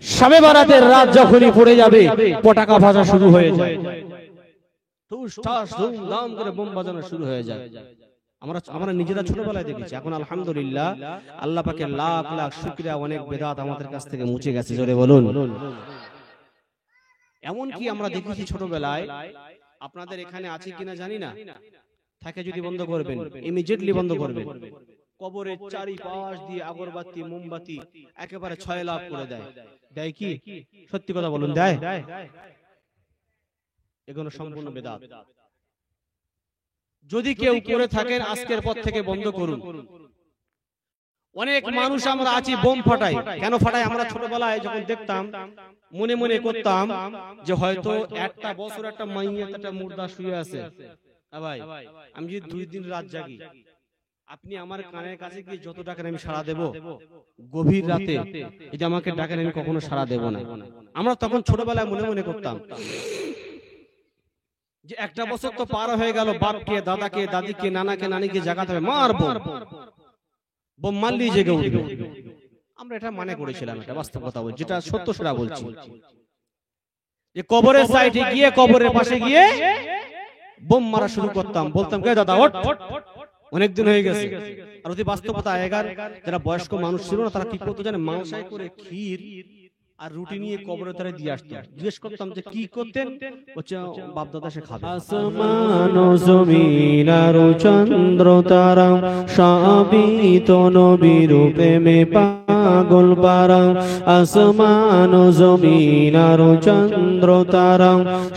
শবে বারাতের রাত যখনই পড়ে যাবে পটাকা ভাষা শুরু হয়ে যায়, টুস টাস ধুমধাম করে বোম বাজানো শুরু হয়ে যায়। আমরা নিজেরা ছোটবেলায় দেখেছি। এখন আলহামদুলিল্লাহ আল্লাহ পাকের লাখ লাখ শুকরিয়া, অনেক বেদাত আমাদের কাছ থেকে মুছে গেছে, জোরে বলুন। এমন কি আমরা দেখেছি ছোটবেলায়, আপনাদের এখানে আছে কিনা জানি না, থাকে যদি বন্ধ করবেন, ইমিডিয়েটলি বন্ধ করবেন। কবরের চারিপাশ দিয়ে আগরবাতি মোমবাতি একেবারে 6 লাখ করে দেয়। দেয় কি? সত্যি কথা বলুন, দেয়? এগুলো সম্পূর্ণ বেদাত। যদি কেউ করে থাকেন আজকের পর থেকে বন্ধ করুন। অনেক মানুষ আমরা আছি বোম ফাটাই। কেন ফাটাই? আমরা ছোটবেলায় যখন দেখতাম মনে মনে করতাম যে হয়তো একটা বছর একটা মাইয়া একটা মুর্দা শুয়ে আছে, ভাই আমি যদি 2 দিন রাত জাগি, আপনি আমার কানের কাছে গিয়ে যত ডাকেন আমি সাড়া দেব, গভীর রাতে এটা আমাকে ডাকেন আমি কখনো সাড়া দেব না। আমরা তখন ছোটবেলায় মনে মনে করতাম যে একটা বছর তো পার হয়ে গেল, বাপকে দাদাকে দাদিকে নানাকে নানিকে জাগাতে হবে, মারবো, বোম মারলি জেগে উঠবে। আমরা এটা মনে করেছিলাম, এটা বাস্তব কথা বলছি, যেটা সত্য সেটা বলছি, যে কবরের সাইডে গিয়ে কবরের পাশে গিয়ে বোম মারা শুরু করতাম। বলতাম কে দাদা ওঠ, অনেকদিন হয়ে গেছে। আর অতি বাস্তবতা আগেকার যারা বয়স্ক মানুষ ছিল না, তারা কি করতো জানে, মাংসাই করে ক্ষীর আর রুটি নিয়ে কবরের ধারে দিয়ে আসতো। জিজ্ঞেস করতাম যে কি করতেন, বলছে বাপ দাদা সে খাবে। আসমান ও জমিন আর চন্দ্র তারা সবই তো নবীর প্রেমে পাগল পারা। আসমান ও জমিন আর চন্দ্র তারা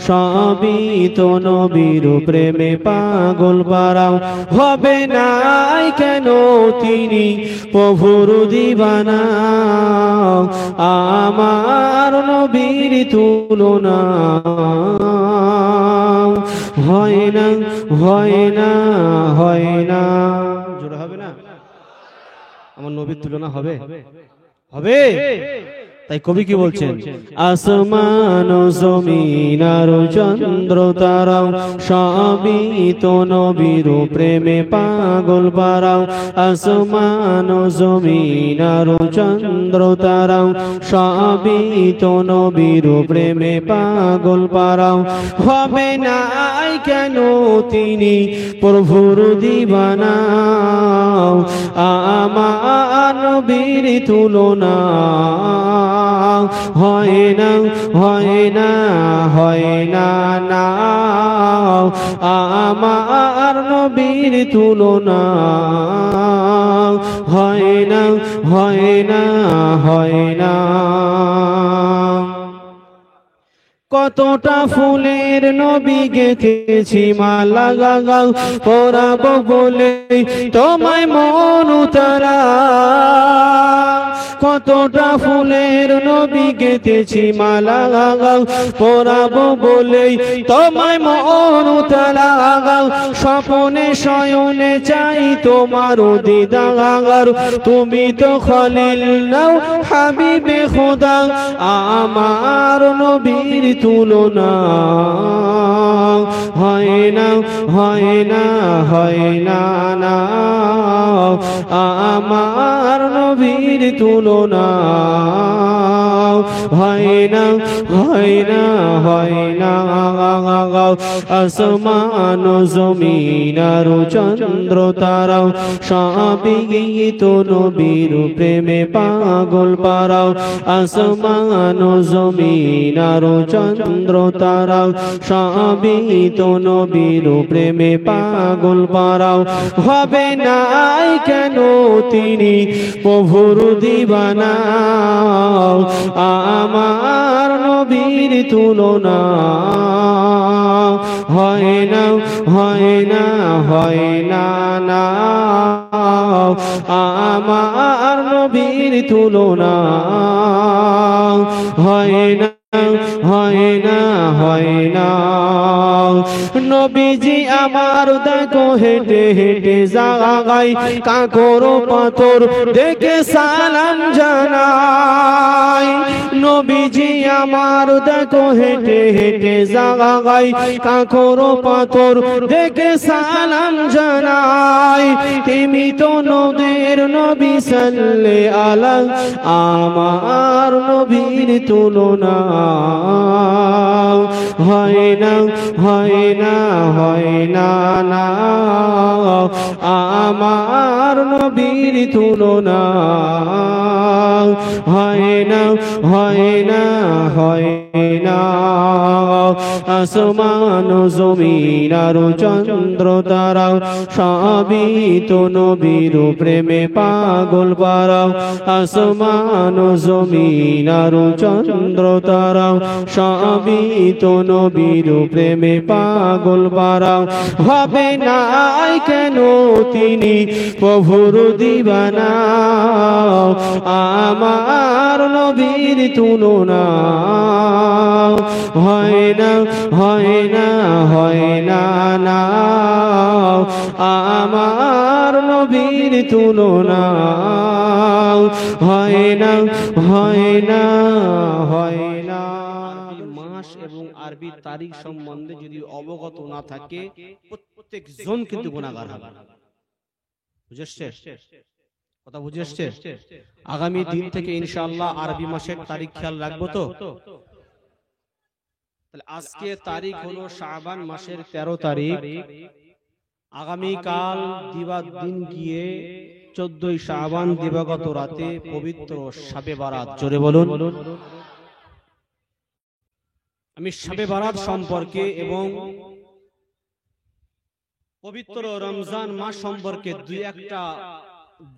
সবই তো নবীর প্রেমে পাগল পারা। হবে নাই কেন তিনি প্রভুর দিবানা, আমার নবীর তুলনা হয় না, হয় না, হয় না। জোরে হবে না? আমার নবীর তুলনা হবে? হবে। তাই কবি কি বলছেন? আসমান ও জমিন আর চন্দ্র তারা সবই তো নবীর প্রেমে পাগল পারা। আসমান ও জমিন আর চন্দ্র তারা সবই তো নবীর প্রেমে পাগল পারা। হবে নাই কেন তিনি প্রভুর দিবানা, আমার নবীর তুলনা হয় না, হয় না, হয় না, না, আমার নবীর তুলনা হয় না, হয় না, হয় না। কতটা ফুলের নবী গেথেছি মালা গাগাও, পরাবো বলে তোমায় মন উতারা। কতটা ফুলের নবী গেথেছি মালা গাগাও, পরাবো বলে তোমায় মন উতারা। স্বপনে শয়নে চাই তোমার দিদার, তুমি তো খলিল নাও হাবিবে খোদা। আমার নবীর তুলনা হয় না, হয় না, হয় না, না, আমার নবীর তুলনা হয় না, হয় না, হয় না। আসমান ও জমিন আর চন্দ্র তারা সবই তো নবীর প্রেমে পাগল পারা। আসমান ও জমিন আর চন্দ্র তারা সবই তো নবীর প্রেমে পাগল পারা। হবে নাই কেন তিনি প্রভুর দিবানা, আমার নবীর তুলনা হয় না, হয় না, হয় না, না, আমার নবীর তুলনা হয় না, হয় না, হয় না। নবীজি আমার দেখো হেঁটে হেঁটে যায়, কাকর পাথর দেখে সালাম জানাই। নবীজি আমার দেখো হেঁটে হেঁটে জাগায় কাকর পাথর দেখে সালাম জানাই তুমি তো নদের নবী সাল্লে আলা আমার নবীর তুলনা হয় না হয় না হয় না না আমার নবীর তুলনা হয় না হয় না হয় না আসমান জমিন আর চন্দ্র তারা সবই তো নবীর প্রেমে পাগল পারা আসমান জমিন আর চন্দ্র তারা সবই তো নবীর প্রেমে পাগল পারা হবে না কেন তিনি প্রভুর দিবানা আমার নবীর তুলনা হয় না হয় না হয় না না আমার নবীর তুলনা হয় না হয় না হয় না। আরবি মাস এবং আরবি তারিখ সম্বন্ধে যদি অবগত না থাকে প্রত্যেক জন কিন্তু গুনাহগার হবে। বুঝেছে কথা? বুঝেছে? আগামী দিন থেকে ইনশাআল্লাহ আরবি মাসের তারিখ খেয়াল রাখবো তো। তাহলে আজকে তারিখ হলো শাবান মাসের 13 তারিখ। আগামী কাল দিন গিয়ে 14ই শাবান দিবাগত রাতে পবিত্র শবে বারাত। জোরে বলুন। আমি শবে বারাত সম্পর্কে এবং পবিত্র রমজান মাস সম্পর্কে দুই একটা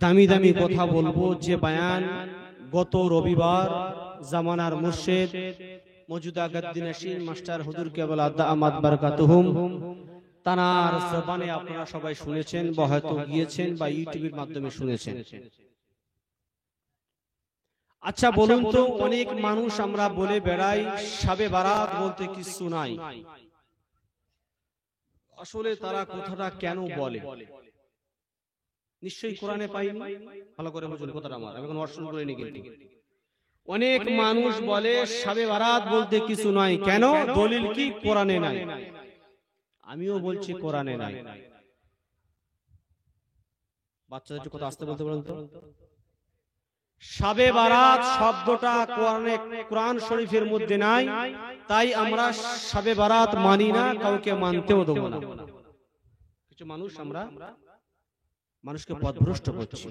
দামি দামি কথা বলবো, যে বয়ান গত রবিবার জামানার মুর্শিদ মওজুদা গদ্দিনাশীন মাস্টার হুজুর কেবল দামাত বারাকাতুহুম তানার জবানে আপনারা সবাই শুনেছেন বা হয়তো গিয়েছেন বা ইউটিউবের মাধ্যমে শুনেছেন। আচ্ছা বলুন তো, অনেক মানুষ আমরা বলে বেড়াই শবে বারাত বলতে কিছু নাই, আসলে তারা কথাটা কেন বলে? নিশ্চয়ই কোরআনে পাইনি। ভালো করে বুঝুন কথাটা আমার, আমি এখন অর্জন করিনি। কিন্তু অনেক মানুষ বলে শবে বারাত বলতে কিছু নাই, কেন? দলিল কি? কোরআনে নাই। আমিও বলছি কোরআনে নাই। বাচ্চাদের একটু কথা আস্তে বলতে বলুন তো। শবে বারাত শব্দটা কোরআন শরীফের মধ্যে নাই, তাই আমরা শবে বারাত মানি না, কাউকে মানতেও দেব না। কিছু মানুষ আমরা মানুষকে পথভ্রষ্ট করছি।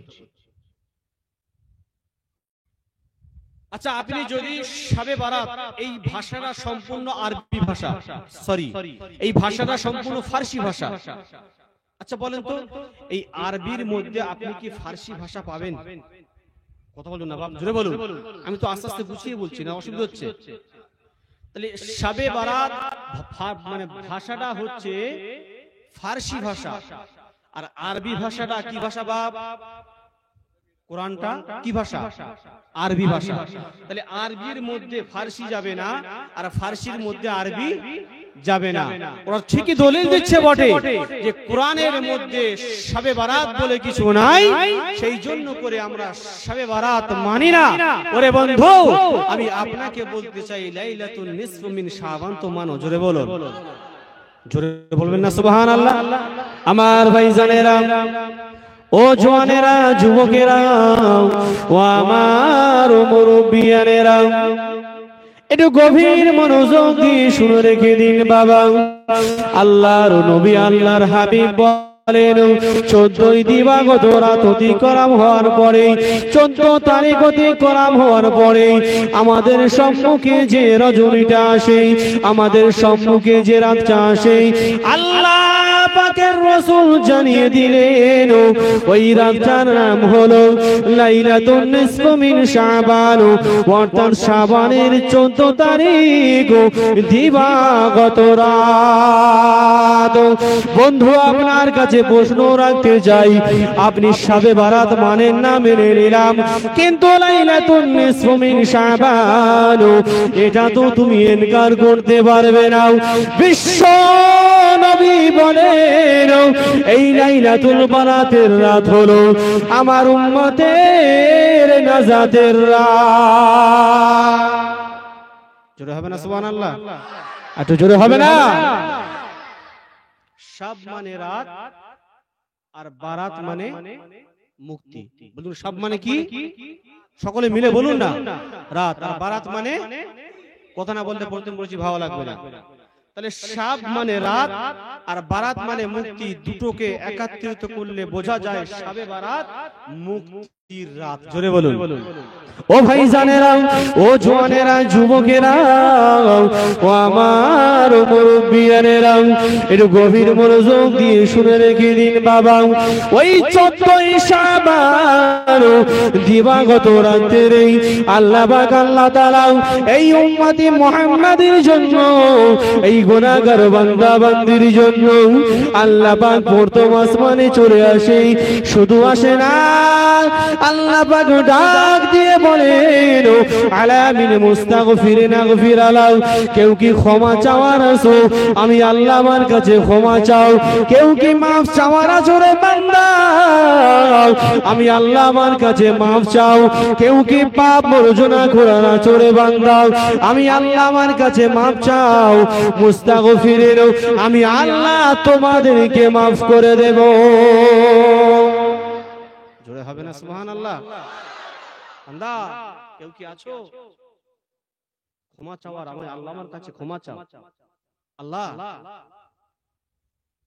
আচ্ছা, আপনি যদি শবে বারাত, এই ভাষাটা সম্পূর্ণ আরবি ভাষা, সরি এই ভাষাটা সম্পূর্ণ ফার্সি ভাষা। আচ্ছা বলেন তো, এই আরবির মধ্যে আপনি কি ফার্সি ভাষা পাবেন? কথা বলুন না বাপ, জোরে বলুন। আমি তো আস্তে আস্তে গুছিয়ে বলছি না, অসুবিধা হচ্ছে। তাহলে শবে বারাত মানে ভাষাটা হচ্ছে ফার্সি ভাষা, আর আরবি ভাষাটা কি ভাষা বাপ? কোরআনটা কি ভাষা? আরবি ভাষা। তাহলে আরবির মধ্যে ফার্সি যাবে না, আর ফার্সির মধ্যে আরবি যাবে না। ওরা ঠিকই দলিল দিচ্ছে বটে যে কোরআনের মধ্যে শবে বারাত বলে কিছু নাই, সেই জন্য করে আমরা শবে বারাত মানি না। ওরে বন্ধু, আমি আপনাকে বলতে চাই লাইলাতুন নিসফু মিন শাবান তো মানো। জোরে বলো, জোরে বলবেন না সুবহানাল্লাহ। আমার ভাইজানেরা, ও জওয়ানেরা, যুবকেরা, ও আমার মুরব্বিয়ানেরা, একটু গভীর মনোযোগ দিয়ে শুনে রেখে দিন বাবা। আল্লাহর নবী, আল্লাহর হাবিব বলেন, 14ই দিবাগত রাত অতিক্রম হওয়ার পরে, 14 তারিখ অতিক্রম হওয়ার পরে আমাদের সম্মুখে যে রজনীটা আসে, আমাদের সম্মুখে যে রাতটা আসে, আল্লাহ পাকের রাসূল জানিয়ে দিলেন ওই রাতটার নাম হলো লাইলাতুন নিসফু মিন শাবান, অর্থাৎ শাবানের 14 তারিখ দিবাগত রাত। বন্ধু, আপনার কাছে প্রশ্ন রাখতে চাই, আপনি শবে বারাত মানেন না, মেনে নিলাম, কিন্তু লাইলাতুন নিসফু মিন শাবান এটা তো তুমি ইনকার করতে পারবে না। বিশ্ব নবী বলেন এই লাইলাতুল বারাতের রাত হলো আমার উম্মতের নাজাতের রাত। জোরে হবে না সুবহানাল্লাহ? একটু জোরে হবে না? শাব মানে রাত আর বারাত মানে মুক্তি। বলুন শাব মানে কি? সকলে মিলে বলুন না। রাত আর বারাত মানে, কথা না বলতে প্রথম বলছি ভালো লাগবে না। তাহলে শাব মানে রাত আর বারাত মানে মুক্তি, দুটোকে একত্রিত করলে বোঝা যায় শাবে বারাত মুক্তির রাত। জোরে বলুন। ও ভাই জানেরা, ও জওয়ানেরা, যুবকেরা, ও আমার মুরব্বিয়ানেরা, একটু গভীর মনোযোগ দিয়ে শুনে রেখে দিন বাবা। ওই 14ই শাবান দিবাগত রাত্রে আল্লাহ পাক আল্লাহ তাআলা এই উম্মতি মুহাম্মাদের জন্য, এই গুনাহগার বান্দা বান্দির জন্য আল্লাহ পাক প্রথম আসমানে চলে আসে। শুধু আসে না, আল্লাহ পাক ডাক দিয়ে বলেন, আলামিন মুস্তাগফিরিন আগফির আলাউ। কেউ কি ক্ষমা চাওয়ার আছো? আমি আল্লাহ আমার কাছে ক্ষমা চাও। কেউ কি মাফ চাওয়ার আছো রে বান্দা? আমি আল্লাহ আমার কাছে মাফ চাও। কেউ কি পাপ মার্জনা করার আছো রে বান্দা? আমি আল্লাহ আমার কাছে মাফ চাও। মুস্তাগফিরিন, আমি আল্লাহ তোমাদেরকে মাফ করে দেব। জোরে হবে না সুবহানাল্লাহ? বান্দা কেউ কি আছো ক্ষমা চাওয়ার? আমি আল্লাহ আমার কাছে ক্ষমা চাও। আল্লাহ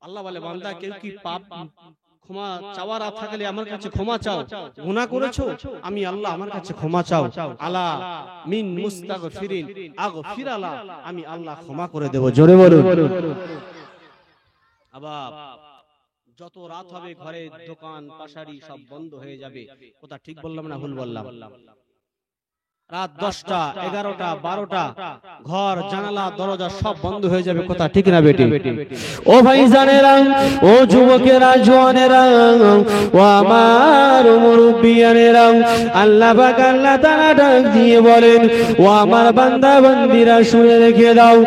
আল্লাহ বলে, বান্দা কেউ কি পাপ ক্ষমা চাওয়ার থাকলে আমার কাছে ক্ষমা চাও। গুনাহ করেছো, আমি আল্লাহ আমার কাছে ক্ষমা চাও। আলা মিন মুস্তাগফিরিন আগফির আলা, আমি আল্লাহ ক্ষমা করে দেব। জোরে বলুন। আবার যত রাত হবে ঘরে দোকান পাশারি সব বন্ধ হয়ে যাবে। কথা ঠিক বললাম না ভুল বললাম? রাত 10টা 11টা 12টা ঘর জানালা দরজা সব বন্ধ হয়ে যাবে। কথা ঠিক না বেটি? ও ভাই জানেরা, ও যুবকেরা, জওয়ানেরা, ও আমার মুরব্বিয়ানেরা, আল্লাহ পাক আল্লাহ তাআলা ডাক দিয়ে বলেন, ও আমার বান্দা বান্দিরা শুনে রেখে দাও।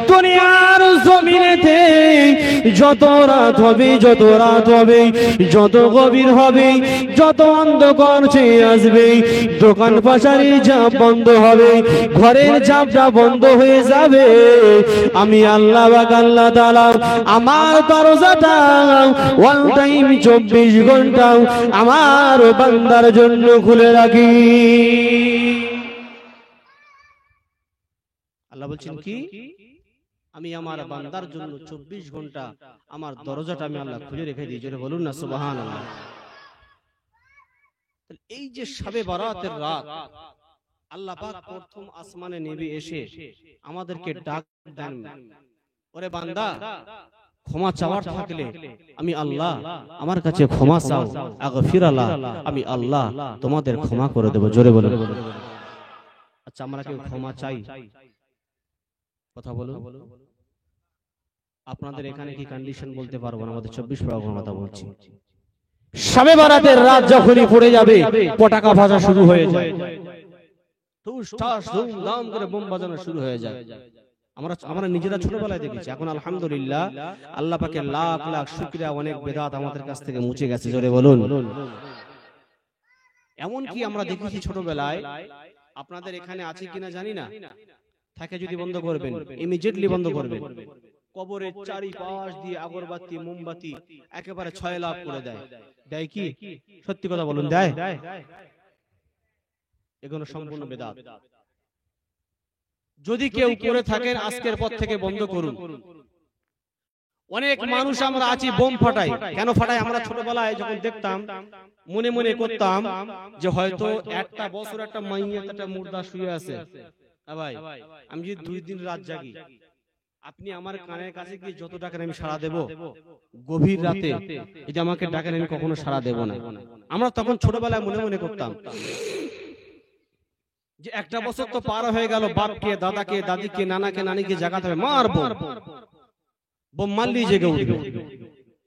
দুনিয়ার জমিনেতে যত রাত হবে, যত রাত হবে, যত গভীর হবে, যত অন্ধকার চেয়ে আসবে, দোকান পাশারি যা বন্ধ হবে, ঘরের জাপটা বন্ধ হয়ে যাবে, আমি আল্লাহ পাক আল্লাহ তাআলা আমার দরজাটা ওয়াল টাইম 24 ঘন্টা আমার বান্দার জন্য খুলে রাখি। আল্লাহ বলছেন কি? আমি আমার বান্দার জন্য 24 ঘন্টা আমার দরজাটা আমি আল্লাহ খুলে রেখে দিই। জোরে বলুন না সুবহানাল্লাহ। এই যে শবে বারাতের রাত, আল্লাহ পাক প্রথম আসমানে নেমে এসে আমাদেরকে ডাক দেন, ওরে বান্দা ক্ষমা চাওয়ার থাকলে আমি আল্লাহ আমার কাছে ক্ষমা চাও। আগফির আল্লাহ, আমি আল্লাহ তোমাদের ক্ষমা করে দেব। জোরে বলুন। আচ্ছা, আমরা কেউ ক্ষমা চাই? কথা বলুন। আপনাদের এখানে কি কন্ডিশন বলতে পারবো না? আমাদের 24 পরগনার কথা বলছি। শবে বারাতের রাত যখনই পড়ে যাবে, পটাকা ভাজা শুরু হয়ে যায়, ধুমধাম করে বোম বাজানো শুরু হয়ে যায়। আমরা নিজেরা ছোটবেলায় দেখেছি। এখন আলহামদুলিল্লাহ আল্লাহ পাকের লাখ লাখ শুকরিয়া, অনেক বেদাত আমাদের কাছ থেকে মুছে গেছে। জোরে বলুন। এমন কি আমরা দেখেছি ছোটবেলায়, আপনাদের এখানে আছে কিনা জানি না, থাকে যদি বন্ধ করবেন, ইমিডিয়েটলি বন্ধ করবেন। কবরের চারিপাশ দিয়ে আগরবাতি মোমবাতি একেবারে 6 লাখ করে দেয়। দেয় কি? সত্যি কথা বলুন, দেয়? এগুলো সম্পূর্ণ বেদাত। যদি কেউ করে থাকেন আজকের পর থেকে বন্ধ করুন। অনেক মানুষ আমরা আছি বোম ফাটাই। কেন ফাটাই? আমরা ছোটবেলায় যখন দেখতাম মনে মনে করতাম যে হয়তো একটা বছর একটা মাইয়া একটা মুর্দা শুয়ে আছে। ভাই, আমি যদি 2 দিন রাত জাগি, আপনি আমার কানের কাছে গিয়ে যত ডাকেন আমি সাড়া দেব? গভীর রাতে যদি আমাকে ডাকেন আমি কখনো সাড়া দেব না। আমরা তখন ছোটবেলায় মনে মনে করতাম যে একটা বছর তো পার হয়ে গেল, বাপকে দাদাকে দাদিকে নানাকে নানিকে জাগাতে হবে, মারবো, বোম মারলি জেগে উঠবে।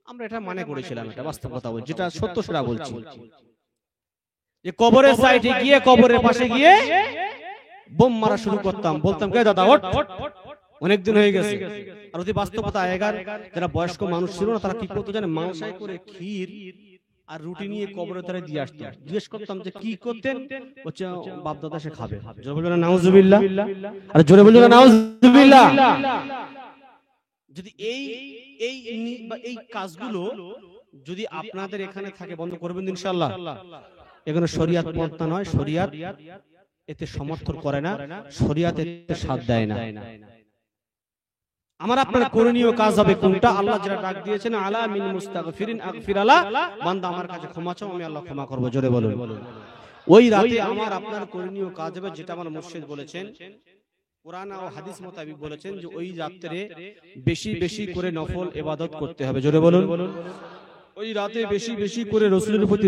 আমরা এটা মানে করেছিলাম। এটা বাস্তব কথা বলছি, যেটা সত্য সেটা বলছি। যে কবরের সাইডে গিয়ে, কবরের পাশে গিয়ে বোম মারা শুরু করতাম। বলতাম, কে দাদা ওঠ, অনেকদিন হয়ে গেছে। আর অতি বাস্তবতা আগেকার যারা বয়স্ক মানুষ ছিল না, তারা কি করতো জানে? মাংসাই করে ক্ষীর আর রুটি নিয়ে কবরের ধারে দিয়ে আসতাম, জিজ্ঞেস করতাম যে কি করতেন, বলছে বাপ দাদা সে খাবে। জোরে বলবেন না নাউজুবিল্লাহ, আর জোরে বলবেন না নাউজুবিল্লাহ। যদি এই কাজগুলো যদি আপনাদের এখানে থাকে, বন্ধ করবেন ইনশাআল্লাহ। এখানে শরিয়াত পন্থা নয়, শরিয়াত এতে সমর্থন করে না, শরিয়াত এতে সাথ দেয় না। আমার আপনার করণীয় কাজ হবে কোনটা? আল্লাহ যেটা ডাক দিয়েছেন, আলা মিন মুস্তাগফিরিন আগফির আলা, বান্দা আমার কাছে ক্ষমা চাও, আমি আল্লাহ ক্ষমা করব। জোরে বলুন। ওই রাতে আমার আপনার করণীয় কাজ হবে যেটা আমার মুর্শিদ বলেছেন, কোরআন ও হাদিস মোতাবেক বলেছেন, যে ওই রাতে বেশি বেশি করে নফল ইবাদত করতে হবে। জোরে বলুন। ওই রাতে বেশি বেশি করে রাসূলের প্রতি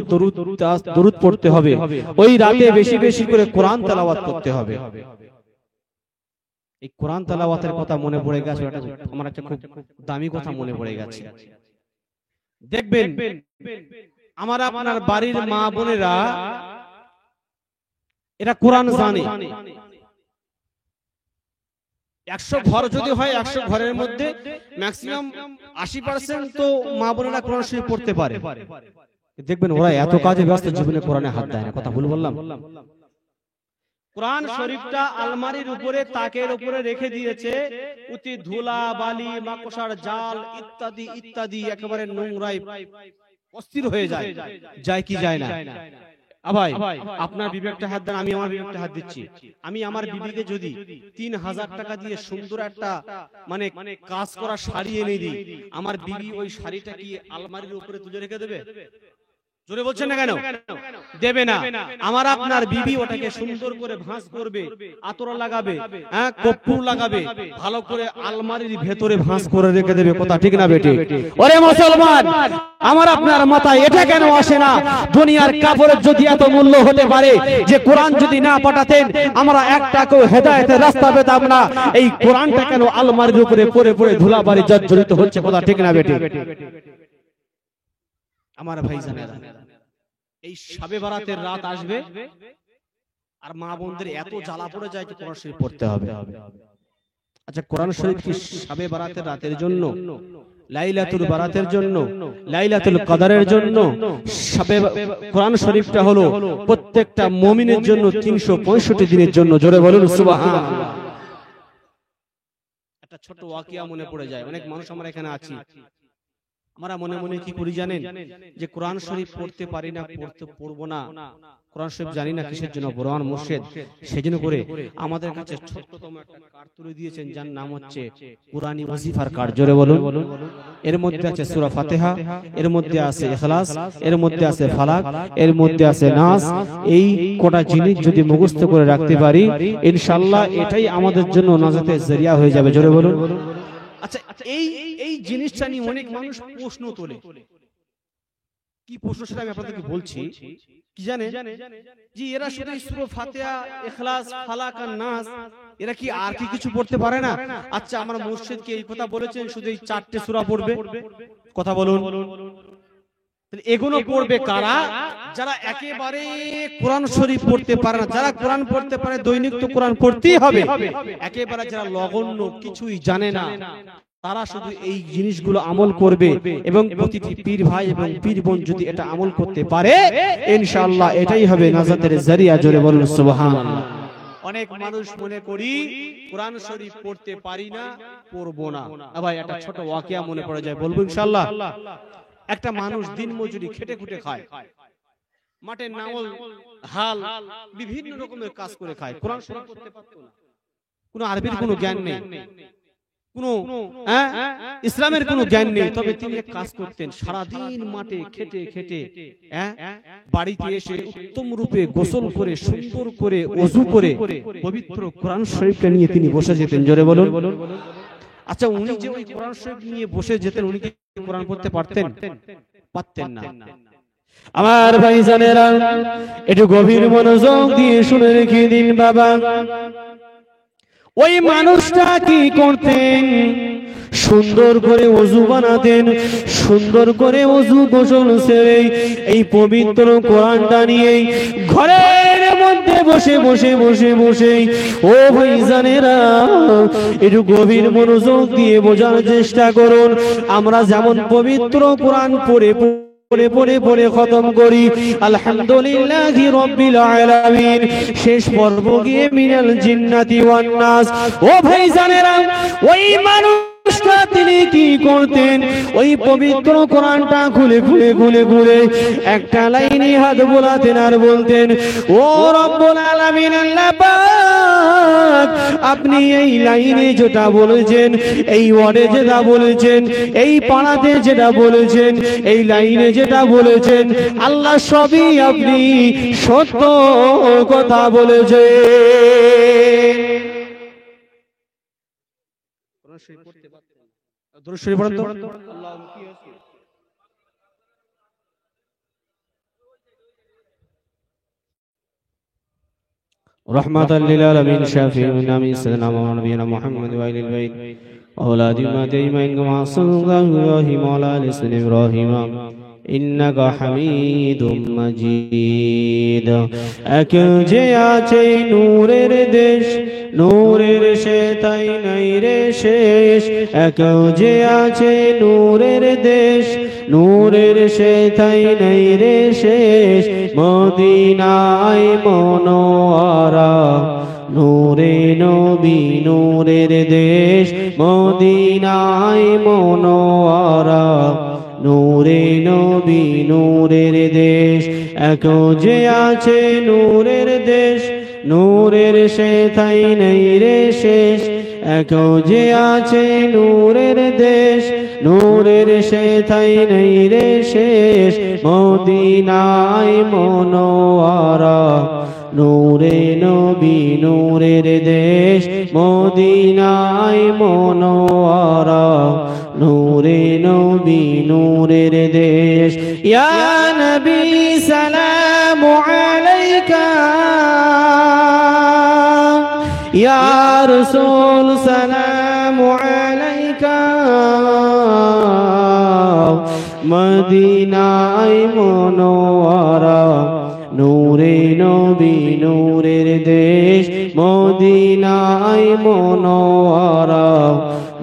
দরুদ পড়তে হবে। ওই রাতে বেশি বেশি করে কোরআন তেলাওয়াত করতে হবে। এই কোরআন তেলাওয়াতের কথা মনে পড়ে গেছে, আমার একটা খুব দামি কথা মনে পড়ে গেছে। দেখবেন আমার আপনার বাড়ির মা বোনেরা এরা কোরআন জানে। 100 ঘর যদি হয়, 100 ঘরের মধ্যে ম্যাক্সিমাম 80% তো মা বোনেরা কোরআন শরীফ পড়তে পারে। দেখবেন ওরা এত কাজে ব্যস্ত, জীবনে কোরআনে হাত দেয় না। কথা ভুল বললাম? কোরআন শরীফটা আলমারির উপরে, তাকের উপরে রেখে দিয়েছে, অতি ধুলা বালি মাকড়সার জাল ইত্যাদি ইত্যাদি একেবারে নোংরায় অস্থির হয়ে যায়। যায় কি যায় না? ভাই আপনার বিবেকটা হাত দেন, আমি আমার বিবেকটা হাত দিচ্ছি। আমি আমার বিবিকে যদি 3000 টাকা দিয়ে সুন্দর একটা মানে কাজ করা শাড়ি এনে দিই, আমার বিবি ওই শাড়িটা কি আলমারির উপরে তুলে রেখে দেবে? জোরে বলছেন না কেন? দেবে না। আমার আপনার বিবি ওটাকে সুন্দর করে ভাঁজ করবে, আতর লাগাবে, হ্যাঁ কর্পূর লাগাবে, ভালো করে আলমারির ভেতরে ভাঁজ করে রেখে দেবে। কথা ঠিক না বেটি? ওরে মুসলমান, আমার আপনার মাথায় এটা কেন আসে না? দুনিয়ার কাপড়ের যদি এত মূল্য হতে পারে, যে কোরআন যদি না পাঠাতেন আমরা একটাকেও হেদায়েতের রাস্তা পেতাম না। এই কোরআনটা কেন আলমারির উপরে পড়ে পড়ে ধুলাবাড়ি জর্জরিত হচ্ছে? কথা ঠিক না বেটি? আমার ভাই জানেরা, এই শবে বারাতের রাত আসবে আর মা বোনদের এত জ্বালা পড়ে যায় যে কোরআন শরীফ পড়তে হবে। আচ্ছা, কোরআন শরীফ কি শবে বারাতের রাতের জন্য, লাইলাতুল বারাতের জন্য, লাইলাতুল কদরের জন্য? শবে কোরআন শরীফটা হলো প্রত্যেকটা মুমিনের জন্য 365 দিনের জন্য। জোরে বলুন সুবহানাল্লাহ। একটা ছোট ওয়াকিয়া মনে পড়ে যায়। অনেক মানুষ আমরা এখানে আছি, আমরা মনে মনে কি করি জানেন? যে কোরআন শরীফ পড়তে পারি না, পড়বো না, কোরআন শরীফ জানি না কিসের জন্য। কোরআন মুর্শিদ সেজন্য করে আমাদের কাছে ছোট্টতম একটা কার্ড তুলে দিয়েছেন, যার নাম হচ্ছে কুরআনী ওয়াজিফার কার্ড। জোরে বলুন। এর মধ্যে আছে সূরা ফাতিহা, এর মধ্যে আছে ইখলাস, এর মধ্যে আছে ফালাক, এর মধ্যে আছে নাস। এই কোটা জিনিস যদি মুখস্থ করে রাখতে পারি, ইনশাআল্লাহ এটাই আমাদের জন্য নাজাতের জরিয়া হয়ে যাবে। জোরে বলুন। আচ্ছা, এই জিনিসটা নিয়ে অনেক মানুষ প্রশ্ন তোলে। কি প্রশ্ন সেটা আমি আপনাদেরকে বলছি। কি জানেন? যে এরা শুধু সূরা ফাতিহা, ইখলাস, ফালাক আর নাস, এরা কি আর কি কিছু পড়তে পারে না? আচ্ছা, আমার মুর্শিদ কি এই কথা বলেছেন শুধু এই 4টে সূরা পড়বে? কথা বলুন। এগুলো পড়বে কারা? যারা একেবারে কোরআন শরীফ পড়তে পারে না। যারা কোরআন পড়তে পারে, দৈনিক তো কোরআন পড়তেই হবে। একেবারে যারা লগন্য, কিছুই জানে না, তারা শুধু এই জিনিসগুলো আমল করবে, এবং প্রতিটি পীর ভাই এবং পীর বোন যদি এটা আমল করতে পারে, ইনশাআল্লাহ এটাই হবে নাজাতের জরিয়া। জোরে বলুন সুবহানাল্লাহ। অনেক মানুষ মনে করি কোরআন শরীফ পড়তে পারি না, পড়বো না। ভাই একটা ছোট ওয়াকিয়া মনে পড়ে যায়, বলবো ইনশাআল্লাহ। একটা মানুষ দিন মজুরি খেটে খুটে খায়, মাঠে নাঙল হাল বিভিন্ন রকমের কাজ করে খায়, কোরআন শরীফ পড়তে পারতো না। কোনো আরবির কোনো জ্ঞান নেই, কোনো ইসলামের কোনো জ্ঞান নেই, তবে তিনি এক কাজ করতেন, সারাদিন মাঠে খেটে খেটে বাড়িতে এসে উত্তম রূপে গোসল করে সুন্দর করে ওযু করে পবিত্র কোরআন শরীফটা নিয়ে তিনি বসে যেতেন। জোরে বলুন। আচ্ছা, উনি যে ওই কোরআন শরীফ নিয়ে বসে যেতেন, উনি কি কোরআন পড়তে পারতেন? পারতেন না। আমার ভাইজানেরা, একটু গভীর মনোযোগ দিয়ে শুনে রেখে দিন বাবা। ওই মানুষটা কি করতেন? সুন্দর করে ওযু বানাতেন, সুন্দর করে ওযু গোসল সেরে এই পবিত্র কোরআনটা নিয়ে ঘরের মধ্যে বসে বসে বসে বসে, ও ভাইজানেরা একটু গভীর মনোযোগ দিয়ে বোঝার চেষ্টা করুন। আমরা যেমন পবিত্র কোরআন পড়ে পড়ে পড়ে পড়ে খতম করি আলহামদুলিল্লাহি রাব্বিল আলামিন। শেষ পর্ব গিয়ে মিনাল জিন্নাতি ওয়ান নাস। ও ভাইজানেরা, ওই মানুষটা তিনি কি করতেন? ওই পবিত্র কোরআনটা খুলে খুলে খুলে খুলে একটা লাইনে হাত বোলাতেন আর বলতেন, ও রব্বুল আলামিন, আল্লাহ পাক, আপনি এই লাইনে যেটা বলেছেন, এই ওয়ার্ডে যেটা বলেছেন, এই পাড়াতে যেটা বলেছেন, এই লাইনে যেটা বলেছেন, আল্লাহ সবই আপনি সত্য কথা বলেছেন। দরুদ শরীফ পড়েন তো। رحمة للعالمين شافي من نبي سيدنا ونبينا محمد وآل البيت أولاد ما تيمين كما صلى الله عليه وعلى آل سيدنا إبراهيم إنك حميد مجيد এক যে আছে নূরের দেশ নূরের সে তাই নাই রে শেষ এক যে আছে নূরের দেশ নূরের সে তাই নাই রে শেষ মদিনায় মনোয়ারা নূরে নবী নূরের দেশ মদিনায় মনোয়ারা নূরে নবী নূরের দেশ এক যে আছে নূরের দেশ নূরের সে তাই নাই রে শেষ এক যে আছে নূরের দেশ নূরের সে তাই নাই রে শেষ মদিনায় মনোয়ারা নূরে নবী নূরের দেশ মদিনায় মনোয়ারা নূরে নবী নূরের দেশ ইয়া নবী সালামু আলাইকা ইয়া রাসূল সালামু আলাইকা মদিনায় মনোয়ারা নূরে নবী নূরের দেশ মদিনায় মনোয়ারা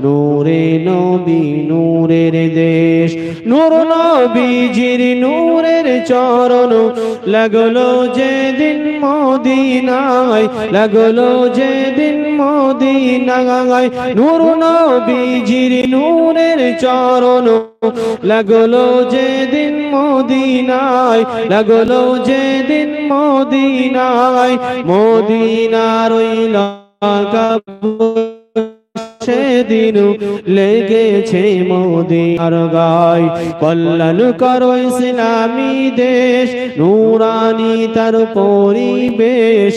নূরে নবী নূরের দেশ নূর নবীজির নূরের চরণ লাগলো যেদিন মদিনায় লাগলো যেদিন মদিনায় নূর নবীজির নূরের চরণ লাগলো যেদিন মদিনায় লাগলো যেদিন মদিনায় মদিনার ওই লাগা সেদিন লেগেছে মদিনার গায় কল্যাণ করো ইসলামী দেশ নূরানি তার পরিবেশ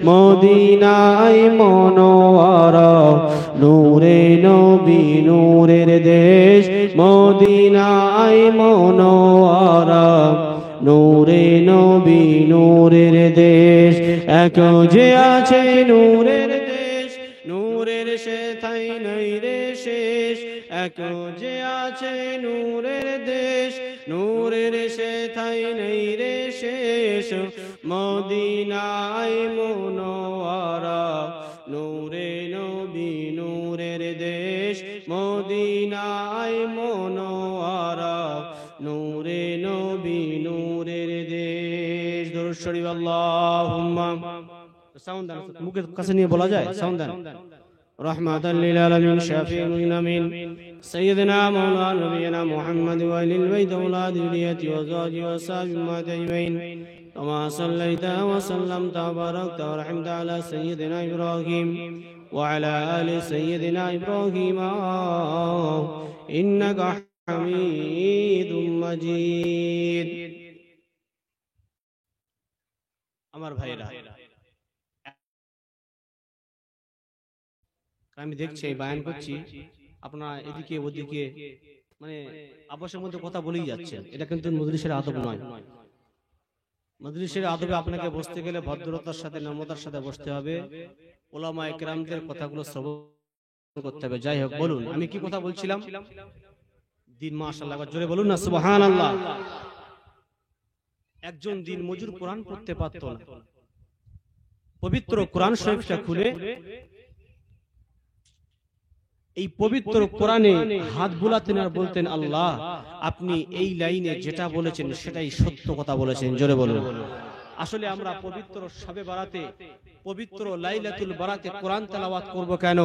মদিনায় মনোয়ারা নূরে নবী নূরের দেশ মদিনায় মনোয়ারা নূরে নবী নূরের দেশ এক যে আছে নূরের দেশ নূরের সে তাই নাই রে শেষ এক যে আছে নূরের দেশ নূরের সে তাই নাই রে শেষ মদিনায় মনোয়ারা নূরে নবী নূরের দেশ মদিনায় মনোয়ারা নূরে নবী নূরের দেশ দরুদ শরীফ আল্লাহুম্মা সাউন্ড দেন মুখের কাছে নিয়ে বলা যায় সাউন্ড দেন রহমাতাল লিল আলামিন শাফিউল আমিন সাইয়্যিদিনা মাওলানা নবিয়িনা মুহাম্মদ ওয়া আলিল বাইত আওলাদ যুরিয়াতি ওয়া যাওজি ওয়া সাহাবি মাতাইমিন কামা সাল্লাইতা ওয়া সাল্লামতা ওয়া বারাকতা ওয়া রাহমতা আলা সাইয়্যিদিনা ইব্রাহিম ওয়া আলা আলি সাইয়্যিদিনা ইব্রাহিম ইন্নাকা হামিদুম মাজিদ আমার ভাইরা আমি দেখছি বায়ান করছি আপনারা এদিকে ওদিকে মানে আপসের মধ্যে কথা বলেই যাচ্ছেন এটা কিন্তু মজলিসের আদব নয় মজলিসের আদবে আপনাকে বসতে গেলে ভদ্রতার সাথে নম্রতার সাথে বসতে হবে উলামা ইকরামদের কথাগুলো শ্রবণ করতে হবে যাই হোক বলুন আমি কি কথা বলছিলাম দিন মাশাআল্লাহ জোরে বলুন না সুবহানাল্লাহ একজন দিন মজুর কোরআন পড়তে পারতো না পবিত্র কোরআন শরীফটা খুলে এই পবিত্র কোরআনে হাত বুলাতেন আর বলতেন, আল্লাহ আপনি এই লাইনে যেটা বলেছেন সেটাই সত্য কথা বলেছেন, জোরে বলুন। আসলে আমরা পবিত্র শবে বারাতে, পবিত্র লাইলাতুল বারাতে কোরআন তেলাওয়াত করব কেন?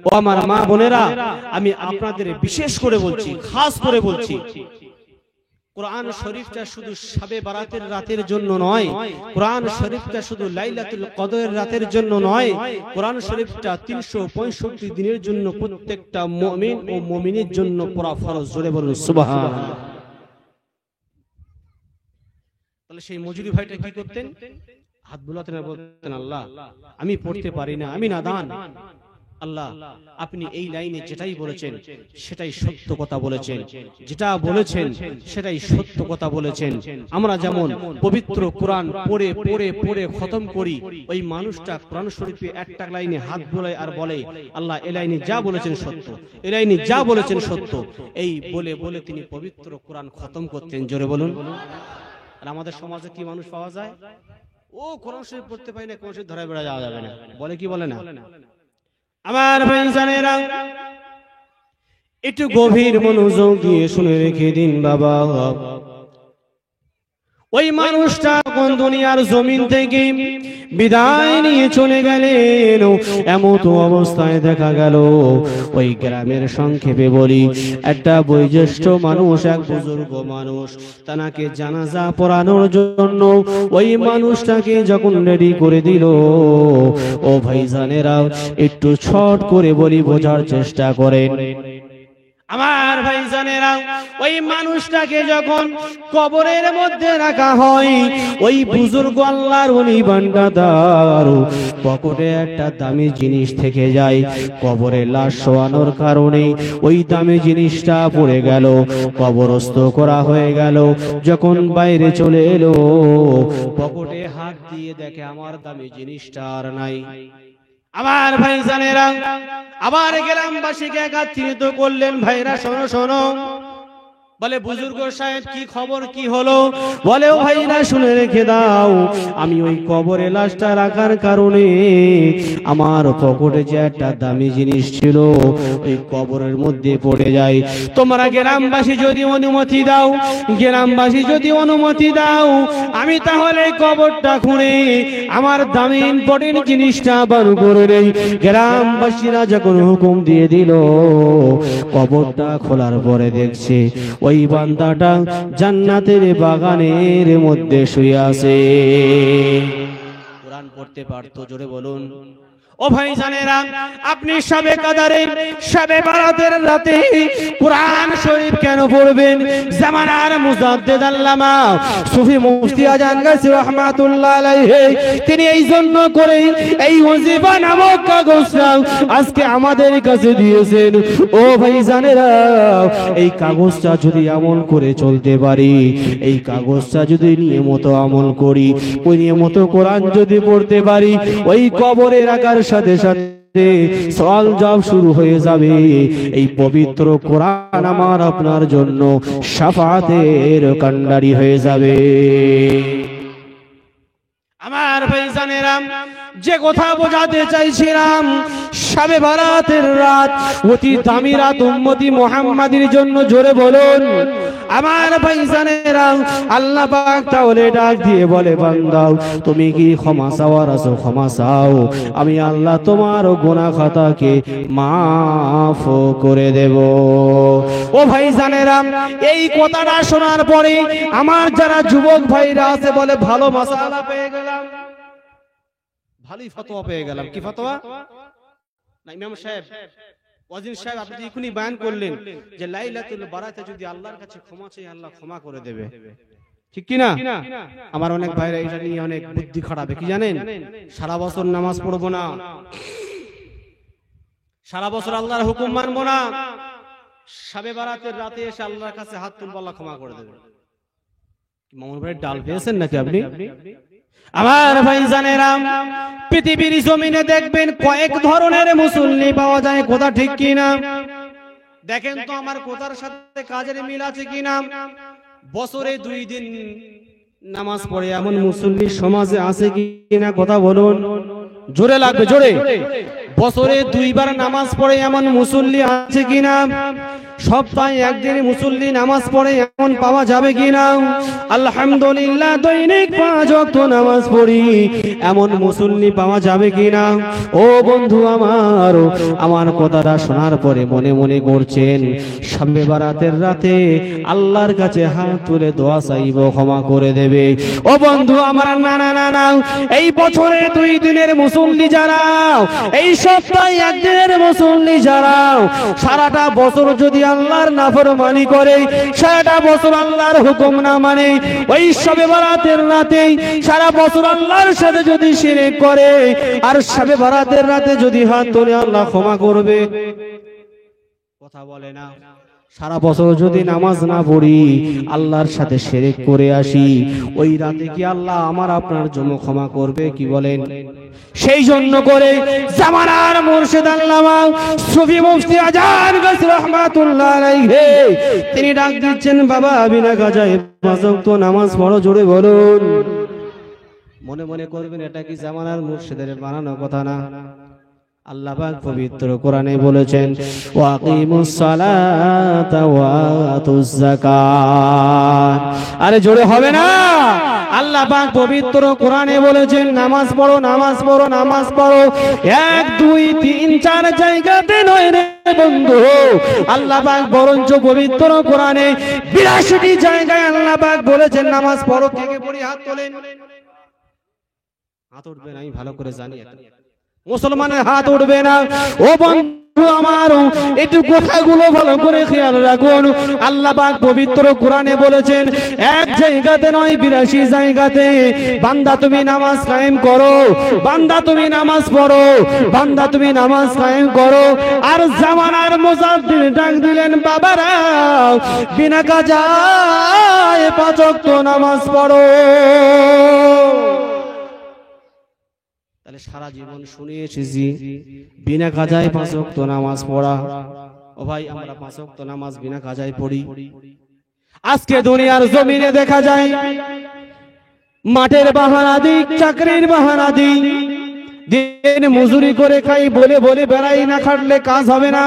ও আমার মা বোনেরা, আমি আপনাদের বিশেষ করে বলছি, খাস করে বলছি, কোরআন শরীফটা শুধু শবে বারাতের রাতের জন্য নয়, কোরআন শরীফটা শুধু লাইলাতুল কদরের রাতের জন্য নয়, কোরআন শরীফটা 365 দিনের জন্য প্রত্যেকটা মুমিন ও মুমিনের জন্য পড়া ফরজ, জোরে বলুন সুবহানাল্লাহ। তাহলে সেই মজুরি ভাইটা কি করতেন? হাত বুলাতেন আর বলতেন, আল্লাহ আমি পড়তে পারি না, আমি নাদান, আল্লাহ আপনি এই লাইনে যেটাই বলেছেন সেটাই সত্য কথা বলেছেন, যেটা বলেছেন সেটাই সত্য কথা বলেছেন। আমরা যেমন পবিত্র কোরআন পড়ে পড়ে পড়ে খতম করি, ওই মানুষটা কোরআন শরীফে একটা লাইনে হাত বুলায় আর বলে, আল্লাহ এই লাইনে যা বলেছেন সত্য, এই লাইনে যা বলেছেন সত্য, এই বলে বলে তিনি পবিত্র কোরআন খতম করতেন, জোরে বলুন। আর আমাদের সমাজে কি মানুষ পাওয়া যায়, ও কোরআন শরীফ পড়তে পারি না, কোরআন শরীফ ধরে বেড়া যাওয়া যাবে না, বলে কি বলে না? আমার ভাইজানেরা একটু গভীর মনোযোগ দিয়ে শুনে রেখে দিন বাবা। ওই মানুষটা কোন দুনিয়ার জমিন থেকে বিদায় নিয়ে চলে গেলেন, এমন অবস্থায় দেখা গেল ওই গ্রামের, সংক্ষেপে বলি, একটা বয়োজ্যেষ্ঠ মানুষ, এক বুজুর্গ মানুষ, তাকে জানাজা পড়ানোর জন্য ওই মানুষটাকে যখন রেডি করে দিল, ও ভাইজানেরা একটু ছট করে বলি, বোঝার চেষ্টা করেন। আমার ভাইজানেরা, ওই মানুষটাকে যখন কবরের মধ্যে রাখা হয়, ওই বুজুর্গ আল্লাহর ওলি বান্দাদার পকেটে একটা দামি জিনিস থেকে যায়, কবরে লাশ শোয়ানোর কারণে ওই দামি জিনিসটা পড়ে গেল, কবরস্থ করা হয়ে গেল। যখন বাইরে চলে এলো, পকেটে হাত দিয়ে দেখে আমার দামি জিনিসটা আর নাই। আমার ভাইজানেরা, আবার গ্রামবাসীকে একত্রিত করলেন, ভাইরা শোনো শোনো, বলে বুজুর্গ সাহেব কি খবর, কি হলো? বলে ও ভাইরা শুনে রেখে দাও, আমি ওই কবরে লাশটা রাখার কারণে আমার পকেটে যে একটা দামি জিনিস ছিল ওই কবরের মধ্যে পড়ে যায়। তোমরা গ্রামবাসী যদি অনুমতি দাও, গ্রামবাসী যদি অনুমতি দাও, আমি তাহলে কবরটা খুঁড়ে আমার দামি ইম্পর্টেন্ট জিনিসটা বার করে নেই। গ্রামবাসীরা যখন হুকুম দিয়ে দিল, কবরটা খোলার পরে দেখছে ওই বান্দাটা জান্নাতের বাগানের মধ্যে শুয়ে আছে। কোরআন পড়তে পারতো, জোরে বলুন। ও ভাইজানেরা, আপনি শবে কদরে, শবে বারাতের রাতে কোরআন শরীফ কেন পড়বেন? জামানার মুজাদ্দিদ আল্লামা সুফি মুফতি আজান গাছি রাহমাতুল্লাহ আলাইহি, তিনি এই জন্য করে এই ওয়াজিফা নামক কাগজটা আজকে আমাদের কাছে দিয়েছেন। ও ভাইজানেরা, এই কাগজটা যদি আমল করে চলতে পারি, এই কাগজটা যদি নিয়মিত আমল করি, ওই নিয়মিত কোরআন যদি পড়তে পারি, ওই কবরে রাখার সাথে সাথে সওয়াল জবাব শুরু হয়ে যাবে। এই পবিত্র কোরআন আমার আপনার জন্য শাফাতের কান্ডারি হয়ে যাবে। আমার ভাইজানেরা, যে কথা বোঝাতে চাইছিলাম, শবে বারাতের রাত অতি দামি রাত উম্মতি মুহাম্মাদির জন্য, জোরে বলুন। আমার ভাইজানেরা, আল্লাহ পাক তাহলে ডাক দিয়ে বলে, বান্দাও তুমি কি ক্ষমা চাওয়ার আছো? ক্ষমা চাও, আমি আল্লাহ তোমার গুনাহ খাতাকে মাফ করে দেব। ও ভাইজানেরা, এই কথাটা শোনার পরে আমার যারা যুবক ভাইরা আছে বলে, ভালো মাসালা পেয়ে গেলাম, ভালোই ফতোয়া পেয়ে গেলাম। কি ফতোয়া? না ইমাম সাহেব, ওয়াজির সাহেব, আপনি এখনই বয়ান করলেন যে লাইলাতুল বারাতে যদি আল্লাহর কাছে ক্ষমা চাই, আল্লাহ ক্ষমা করে দেবে, ঠিক কি না? আমার অনেক ভাইরা এটা নিয়ে অনেক বুদ্ধি খারাপ, কি জানেন? সারা বছর নামাজ পড়বো না, সারা বছর আল্লাহর হুকুম মানবো না, শবে বারাতের রাতে এসে আল্লাহর কাছে হাত তুলবো, আল্লাহ ক্ষমা করে দেবে। মামুন ভাই ডাল পেয়েছেন নাকি আপনি? আমার ভাইজানেরা, পৃথিবীর জমিনে দেখবেন কয়েক ধরনের মুসল্লি পাওয়া যায়, কথা ঠিক কিনা? দেখেন তো আমার কথার সাথে কাজের মিল আছে কিনা। বছরে 2 দিন নামাজ পড়ে এমন মুসল্লি সমাজে আছে কিনা, কথা বলুন, জোরে লাগবে, জোরে। বছরে 2 বার নামাজ পড়ে এমন মুসল্লি আছে কিনা? সপ্তাহে একদিন মুসল্লি নামাজ পড়ে এমন পাওয়া যাবে কিনা? আলহামদুলিল্লাহ দৈনিক 5 ওয়াক্ত নামাজ পড়ি এমন মুসল্লি পাওয়া যাবে কিনা? ও বন্ধু আমার কথাটা শোনার পরে মনে মনে করছেন শবে বারাতের রাতে আল্লাহর কাছে হাত তুলে দোয়া চাইব, ক্ষমা করে দেবে। ও বন্ধু আমার, না না না না, এই বছরে 2 দিনের মুসল্লি যারা, এই সপ্তাহে একদিনের মুসল্লি যারা সারাটা বছর যদি আল্লাহর নাফরমানি করে, সারাটা বছর আল্লাহর হুকুম না মানে, ওই শবে বারাতের রাতে সারা বছর আল্লাহর সাথে যদি শিরক করে আর শবে বারাতের রাতে যদি হাত তুলে আল্লাহ ক্ষমা করবে। কথা বলে না। সারা বছর যদি নামাজ না পড়ি, আল্লাহর সাথে শিরক করে আসি, ওই রাতে কি আল্লাহ আমার আপনার জন্য ক্ষমা করবে? কি বলেন? সেই জন্য করে জামানার মুর্শিদ আল্লামা সুফি মুফতি আজান গাছ রাহমাতুল্লাহ আলাইহি তিনি ডাক দিচ্ছেন, বাবা বিনা গাজায় 5 ওয়াক্ত নামাজ পড়ো, জোরে বলুন। মনে মনে করবেন এটা কি জামানার মুর্শিদের বানানো কথা না? আল্লাহ পাক পবিত্র কোরআনে বলেছেন, ওয়াকিমুস সালাতা ওয়া আতুজ যাকাত। আরে জোরে হবে না? আল্লাহ পাক পবিত্র কোরআনে বলেছেন, নামাজ পড়ো, নামাজ পড়ো, নামাজ পড়ো। 1 2 3 4 জায়গাতে নয় রে বন্ধু, আল্লাহ পাক বরঞ্চ পবিত্র কোরআনে 82টি জায়গায় আল্লাহ পাক বলেছেন নামাজ পড়ো। কে কে পড়ি হাত তোলেন। হাত উঠবে না, আমি ভালো করে জানি এটা। মুসলমানের হাত উঠবে না। ও বন্ধু আমার, একটু কথাগুলো ভালো করে খেয়াল রাখুন। আল্লাহ পাক পবিত্র কোরআনে বলেছেন, 1 জায়গাতে নয় 82 জায়গাতে, বান্দা তুমি নামাজ কায়েম করো, বান্দা তুমি নামাজ পড়ো, বান্দা তুমি নামাজ কায়েম করো। আর জামানার মুজাদ্দিদ ডাক দিলেন, বাবারা বিনা কাজায় 5 ওয়াক্ত নামাজ পড়ো। তাহলে সারা জীবন শুনে এসেছি বিনা কাজায় 5 ওয়াক্ত নামাজ পড়া। ও ভাই, আমরা 5 ওয়াক্ত নামাজ বিনা কাজায় পড়ি। আজকে দুনিয়ার জমিনে দেখা যায় মাঠের বাহানা দিই, চাকরির বাহানা দিই, দিন মজুরি করে খাই বলে বলে বেড়াই, না খাটলে কাজ হবে না,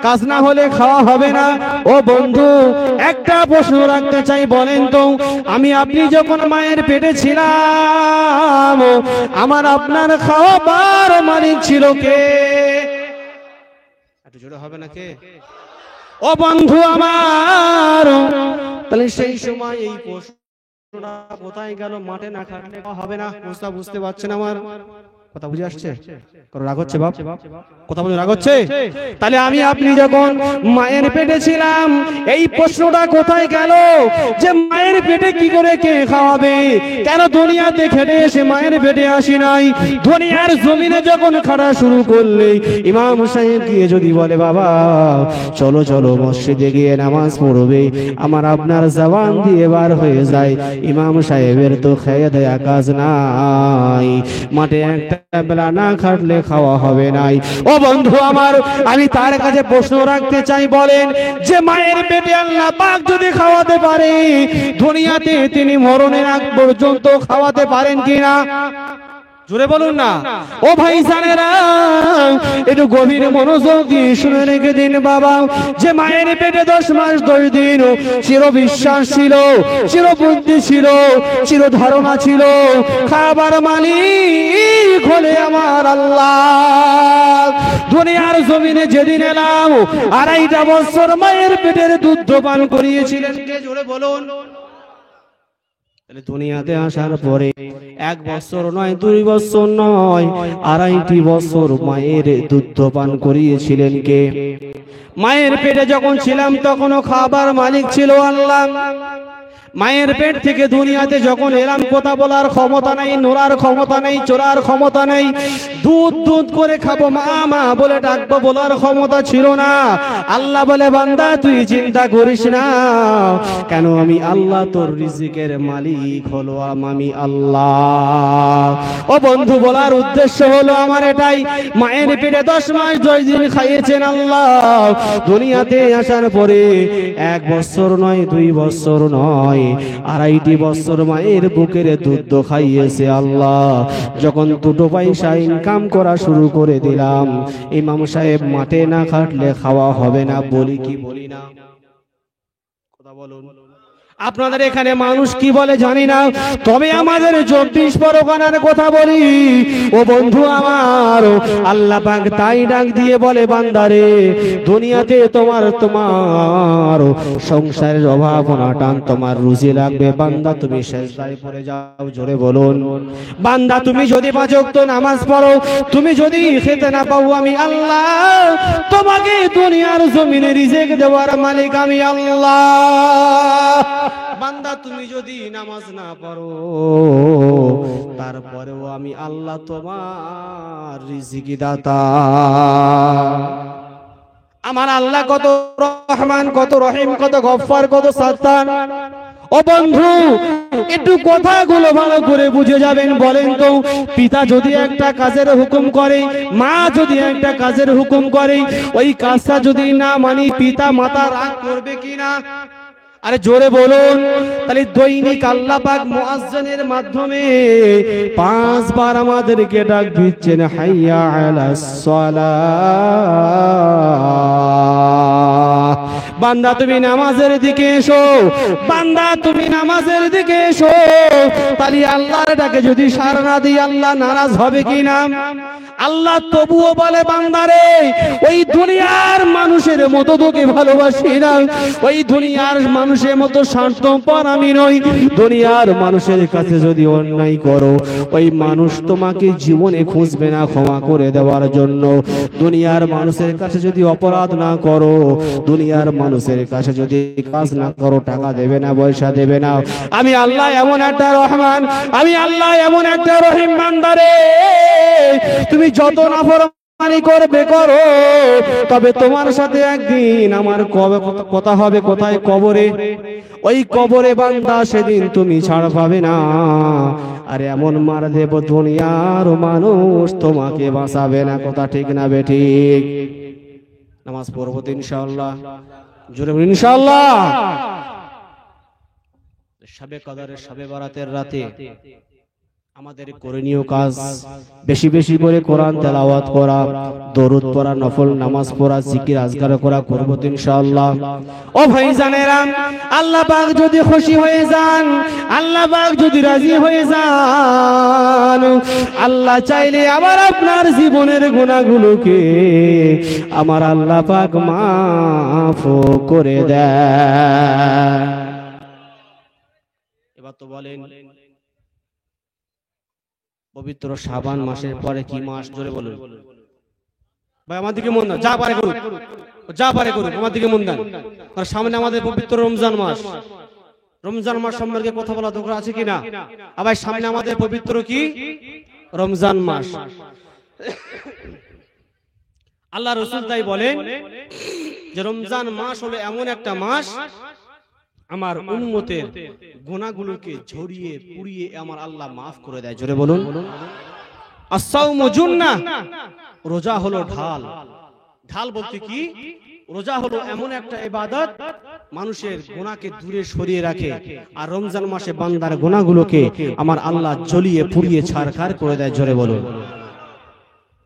কাজ না হলে খাওয়া হবে না। ও বন্ধু, একটা প্রশ্ন রাখতে চাই, বলেন তো আমি আপনি যখন মায়ের পেটে ছিলাম, আমার আপনার খাওয়াবার মালিক ছিল কে? একটু জোরে হবে না কে? ও বন্ধু আমার, তাহলে সেই সময় এই প্রশ্নটা কোথায় গেল? মাঠে না খাটলে হবে না। বুঝতে পারছেন আমার কথা? বুঝে আসছে? রাগ হচ্ছে বাপ? কথা বলে রাগ হচ্ছে? তাহলে আমি আপনি যখন মায়ের পেটে ছিলাম, এই প্রশ্নটা কোথায় গেল যে মায়ের পেটে কি করে কে খাওয়াবে? কেন দুনিয়াতে খেটে এসে মায়ের পেটে আসি নাই? দুনিয়ার জমিনে যখন খাটা শুরু করলে ইমাম সাহেব গিয়ে যদি বলে, বাবা চলো চলো মসজিদে গিয়ে নামাজ পড়বে, আমার আপনার জবান দিয়ে বার হয়ে যায়, ইমাম সাহেবের তো খেয়ে দেয়া কাজ নাই, মাঠে একটা বেলা না খাটলে খাওয়া হবে নাই। ও বন্ধু আমার, আমি তার কাছে প্রশ্ন রাখতে চাই, বলেন যে মায়ের পেটে আল্লাহ পাক যদি খাওয়াতে পারে, দুনিয়াতে তিনি মরণের আগ পর্যন্ত খাওয়াতে পারেন কিনা? জোরে বলুন না। ও ভাই জানেরা, একটু গভীর মনোযোগ দিয়ে শুনে রেখে দিন বাবা, যে মায়ের পেটে 10 মাস 10 দিন চির বিশ্বাস ছিল, চির বুদ্ধি ছিল, চির ধারণা ছিল, খাবার মালিক হলে আমার আল্লাহ। দুনিয়ার জমিনে যেদিন এলাম 2.5 বছর মায়ের পেটের দুধ পান করিয়েছিলেন কে? জোরে বলুন। দুনিয়াতে আসার পরে 1 বছর নয় 2 বছর নয় 2.5 বছর মায়ের দুধ পান করিয়েছিলেন কে? মায়ের পেটে যখন ছিলাম তখনও খাবার মালিক ছিল আল্লাহ। মায়ের পেট থেকে দুনিয়াতে যখন এলাম, কথা বলার ক্ষমতা নেই, নড়ার ক্ষমতা নেই, চড়ার ক্ষমতা নেই, দুধ দুধ করে খাবো মা মা বলে ডাকবো বলার ক্ষমতা ছিল না। আল্লাহ বলে, বান্দা তুই চিন্তা করিস না, কেন আমি আল্লাহ তোর রিজিকের মালিক হলো আমি আল্লাহ। ও বন্ধু, বলার উদ্দেশ্য হলো আমার এটাই, মায়ের পেটে 10 মাস 10 দিন খাইয়েছেন আল্লাহ। দুনিয়াতে আসার পরে 1 বছর নয় 2 বছর নয় নয়, 2.5 বছর মায়ের বুকের দুধ খাইয়েছে আল্লাহ। যখন 2 পয়সা ইনকাম করা শুরু করে দিলাম, ইমাম সাহেব মাঠে না খাটলে খাওয়া হবে না, বলি কি বলি না? কথা বলুন। আপনাদের এখানে মানুষ কি বলে জানি না, তবে আমাদের 24 পরগনার কথা বলি ও বন্ধু আমার, আল্লাহ পাক তাই ডাক দিয়ে বলে, বান্দারে দুনিয়াতে তোমার সংসারের অভাব অনটন, তোমার রুজি লাগবে, বান্দা তুমি সেজদায় পড়ে যাও, জোরে বলুন। বান্দা তুমি যদি 5 ওয়াক্ত নামাজ পড়ো, তুমি যদি খেতে না পাও, আমি আল্লাহ তোমাকে দুনিয়ার জমিনে রিজিক দেওয়ার মালিক আমি আল্লাহ। বান্দা তুমি যদি নামাজ না পড়ো, তারপরেও আমি আল্লাহ তোমার রিজিকি দাতা। আমার আল্লাহ কত রহমান, কত রহিম, কত গফফার, কত সাত্তার। ও বন্ধু, একটু কথাগুলো ভালো করে বুঝে যাবেন। বলেন তো, পিতা যদি একটা কাজের হুকুম করে, মা যদি একটা কাজের হুকুম করে, ওই কাজটা যদি না মানি, পিতা মাতা রাগ করবে কিনা? আরে জোরে বলুন। তাহলে দৈনিক আল্লাহ পাক মুয়াজ্জিনের মাধ্যমে 5 বার আমাদেরকে ডাক দিচ্ছেন, হাইয়া আলাস সালাহ। বান্দা তুমি নামাজের দিকে এসো, বান্দা তুমি নামাজের দিকে এসো। তাহলে আল্লাহর ডাকে যদি সাড়া না দিই, আল্লাহ নারাজ হবে কিনা? আল্লাহ তবুও বলে, বান্দারে ওই দুনিয়ার মানুষের মতো তোকে ভালোবাসি না, ওই দুনিয়ার মানুষের মতো স্বার্থপর আমি নই। দুনিয়ার মানুষের কাছে যদি অন্যায় করো, ওই মানুষ তোমাকে জীবনে খুঁজবে না ক্ষমা করে দেওয়ার জন্য। দুনিয়ার মানুষের কাছে যদি অপরাধ না করো, দুনিয়ার মানুষের কাছে যদি কাজ না করো, টাকা দেবে না, পয়সা দেবে না। আমি আল্লাহ এমন একটা রহমান, আমি আল্লাহ এমন একটা রহিম। বান্দারে তুমি যত নাফরমানি করবে করো, তবে তোমার সাথে একদিন আমার কবে কথা হবে, কোথায়? কবরে। ওই কবরে বান্দা সেদিন তুমি ছাড় পাবে না। আর এমন মার দেব দুনিয়ার মানুষ তোমাকে বাঁচাবে না। কথা ঠিক না বেঠিক? নামাজ পড়বো তো ইনশাআল্লাহ, জোরে বলুন ইনশাআল্লাহ। শবে কদরের, শবে বরাতের রাতে আমাদের করণীয় কাজ বেশি বেশি করে কোরআন তেলাওয়াত করা, দরুদ পড়া, নফল নামাজ পড়া, জিকির আজকার করা, করব তো ইনশাআল্লাহ। ও ভাইজানেরা, আল্লাহ পাক যদি খুশি হয়ে যান, আল্লাহ পাক যদি রাজি হয়ে যান, আল্লাহ চাইলে আবার আপনার জীবনের গুনাহগুলোকে আমার আল্লাহ পাক মাফ করে দেয়। এবার তো বলেন, পবিত্র শাবান মাসের পরে কি মাস? জোরে বলুন ভাই, আমার দিকে মন দান, যা পারে করুন, যা পারে করুন, আমার দিকে মন দান। আর সামনে আমাদের পবিত্র রমজান মাস। রমজান মাস সম্পর্কে কথা বলা দরকার আছে কিনা? আবার সামনে আমাদের পবিত্র কি রমজান মাস। আল্লাহ রাসূল তাই বলেন যে রমজান মাস হলো এমন একটা মাস, আমার উম্মতের গুনাহগুলোকে ঝরিয়ে পুড়িয়ে আমার আল্লাহ মাফ করে দেয়। জোরে বলুন। আস-সাওমু জুন্নাহ, রোজা হলো ঢাল। ঢাল বলতে কি? রোজা হলো এমন একটা ইবাদত, মানুষের গুনাহকে দূরে সরিয়ে রাখে। আর রমজান মাসে বান্দার গুনাহগুলোকে আমার আল্লাহ জ্বলিয়ে পুড়িয়ে ছারখার করে দেয়। জোরে বলুন।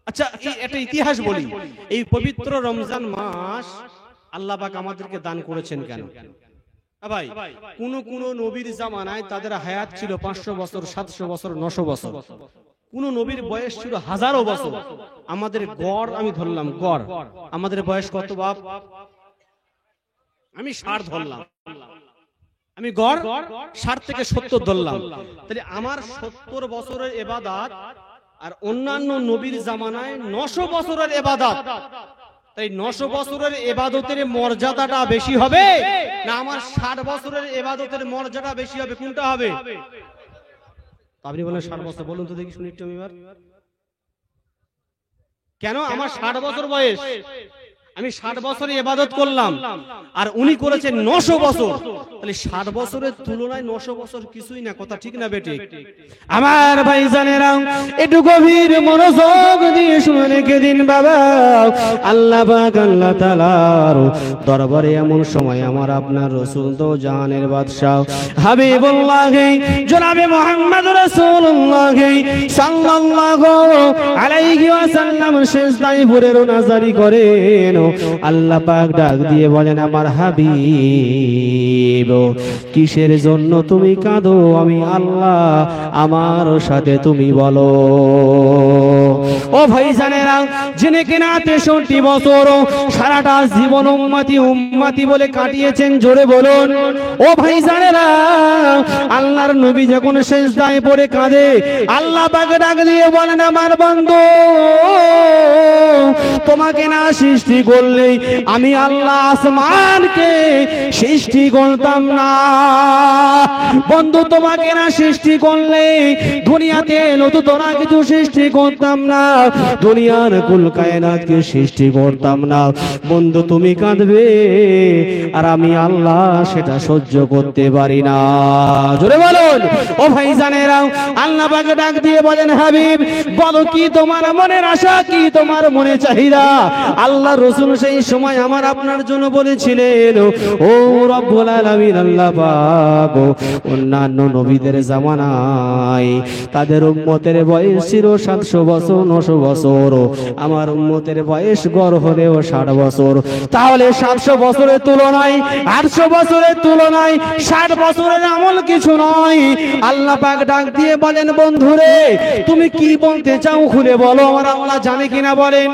আচ্ছা, একটা ইতিহাস বলি। এই পবিত্র রমজান মাস আল্লাহ পাক আমাদেরকে দান করেছেন কেন? ভাই, কোন কোন নবীর জামানায় তাদের হায়াত ছিল 500 বছর, 700 বছর, 900 বছর। কোন নবীর বয়স ছিল হাজারো বছর। আমাদের গড় আমি ধরলাম, গড় আমাদের বয়স কত বাপ? আমি 60 ধরলাম, আমি গড় 60 থেকে 70 ধরলাম। তাহলে আমার 70 বছরের ইবাদত আর অন্যান্য নবীর জামানায় 900 বছরের ইবাদত। তাই 900 বছরের ইবাদতের মর্যাদাটা বেশি হবে না আমার 60 বছরের ইবাদতের মর্যাদা বেশি হবে? কোনটা হবে? আপনি বলেন 60 বছর। বলুন তো দেখি, শুনি একটু এবার। কেন? আমার 60 বছর বয়স, আমি 60 বছরে ইবাদত করলাম আর উনি করেছেন 900 বছর, তাহলে 60 বছরের তুলনায় 900 বছর কিছুই না, কথা ঠিক না বেঠিক? আমার ভাইজানেরা একটু গভীর মনোযোগ দিয়ে শুনে রেখে দিন বাবা। আল্লাহ পাক আল্লাহ তাআলার দরবারে এমন সময় আমার আপনার রাসূল তো জানের বাদশা হাবিবুল্লাহ জনাবে মুহাম্মদ রাসূলুল্লাহ সাল্লাল্লাহু আলাইহি ওয়াসাল্লাম সিজদায় পড়ে রোনাজারি করেন। আল্লাহ পাক ডাক দিয়ে বলেন, আমার হাবিব কিসের জন্য তুমি কাঁদো? আমি আল্লাহ, আমার সাথে তুমি বলো। ও ভাইজানেরা, যিনি কিনা 63 বছর সারাটা জীবন উম্মতি উম্মতি বলে কাটিয়েছেন, জোরে বলুন। ও ভাইজানেরা, আল্লাহর নবী যখন সিজদায় পড়ে কাঁদে, আল্লাহ পাক ডাক দিয়ে বলেন, আমার বন্ধু তোমাকে না সৃষ্টি করলে আমি আল্লাহ আসমানকে সৃষ্টি করতাম না। বন্ধু, তোমাকে না সৃষ্টি করলে দুনিয়াতে নতুন কিছু সৃষ্টি করতাম না, দুনিয়ার কুল কায়নাতকে সৃষ্টি করতাম না। বন্ধু, তুমি কাঁদবে আর আমি আল্লাহ সেটা সহ্য করতে পারি না। জোরে বলুন। ও ভাইজানেরা, আল্লাহ পাকে ডাক দিয়ে বলেন, হাবিব বলো কি তোমার মনের আশা, কি তোমার মনে চাহিদা? আল্লাহ রাসূল সেই সময় আমার আপনার জন্য বলেছিলেন, ও রব্বুল আলামিন আল্লাহ পাক অন্যান্য নবীদের জামানায় তাদের উম্মতের বয়স ছিল 700 বছর 900 বছর, আমার উম্মতের বয়স গড় হলেও 60 বছর। তাহলে 700 বছরের তুলনায় 800 বছরের তুলনায় 60 বছরের আমল কিছু নয়। আল্লাহ পাক ডাক দিয়ে বলেন, বন্ধুরে তুমি কি বলতে চাও খুলে বলো, আমার আল্লাহ জানে কিনা বলেন।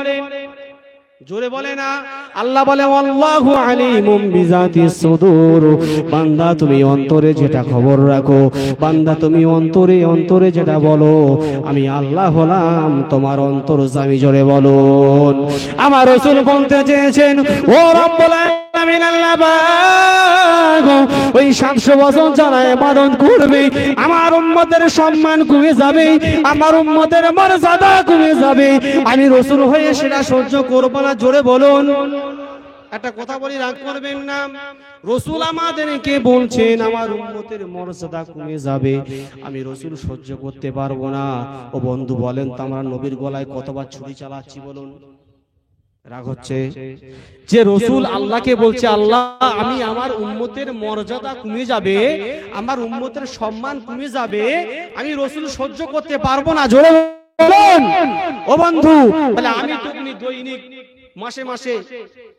জোরে বলে না। আল্লাহ বলে, আল্লাহু আলিমুম বিজাতিস সুদূর। বান্দা তুমি অন্তরে যেটা খবর রাখো, বান্দা তুমি অন্তরে অন্তরে যেটা বলো, আমি আল্লাহ হলাম তোমার অন্তর্যামী। জোরে বলুন। আমার রাসূল বলতে চেয়েছেন, ও রব্বুল আলামিন আল্লাহ পাক ওই 700 বছর যারা ইবাদত করবে, আমার উম্মতের সম্মান কমে যাবে, আমার উম্মতের মর্যাদা কমে যাবে, আমি রাসূল হয়ে সেটা সহ্য করব না। জোরে বলুন। একটা কথা বলি, রাগ করবেন না। রাসূল আমাদেরকে বলছেন আমার উম্মতের মর্যাদা কমে যাবে, আমি রাসূল সহ্য করতে পারবো না। ও বন্ধু বলেন তো, আমরা নবীর গলায় কতবার ছুরি চালাচ্ছি বলুন? রাগ হচ্ছে যে রাসূল আল্লাহকে বলছে, আল্লাহ আমি আমার উম্মতের মর্যাদা কমে যাবে, আমার উম্মতের সম্মান কমে যাবে, আমি রাসূল সহ্য করতে পারবো না। জোরে বলুন। ও বন্ধু, তাহলে আমি তুমি দৈনিক মাসে মাসে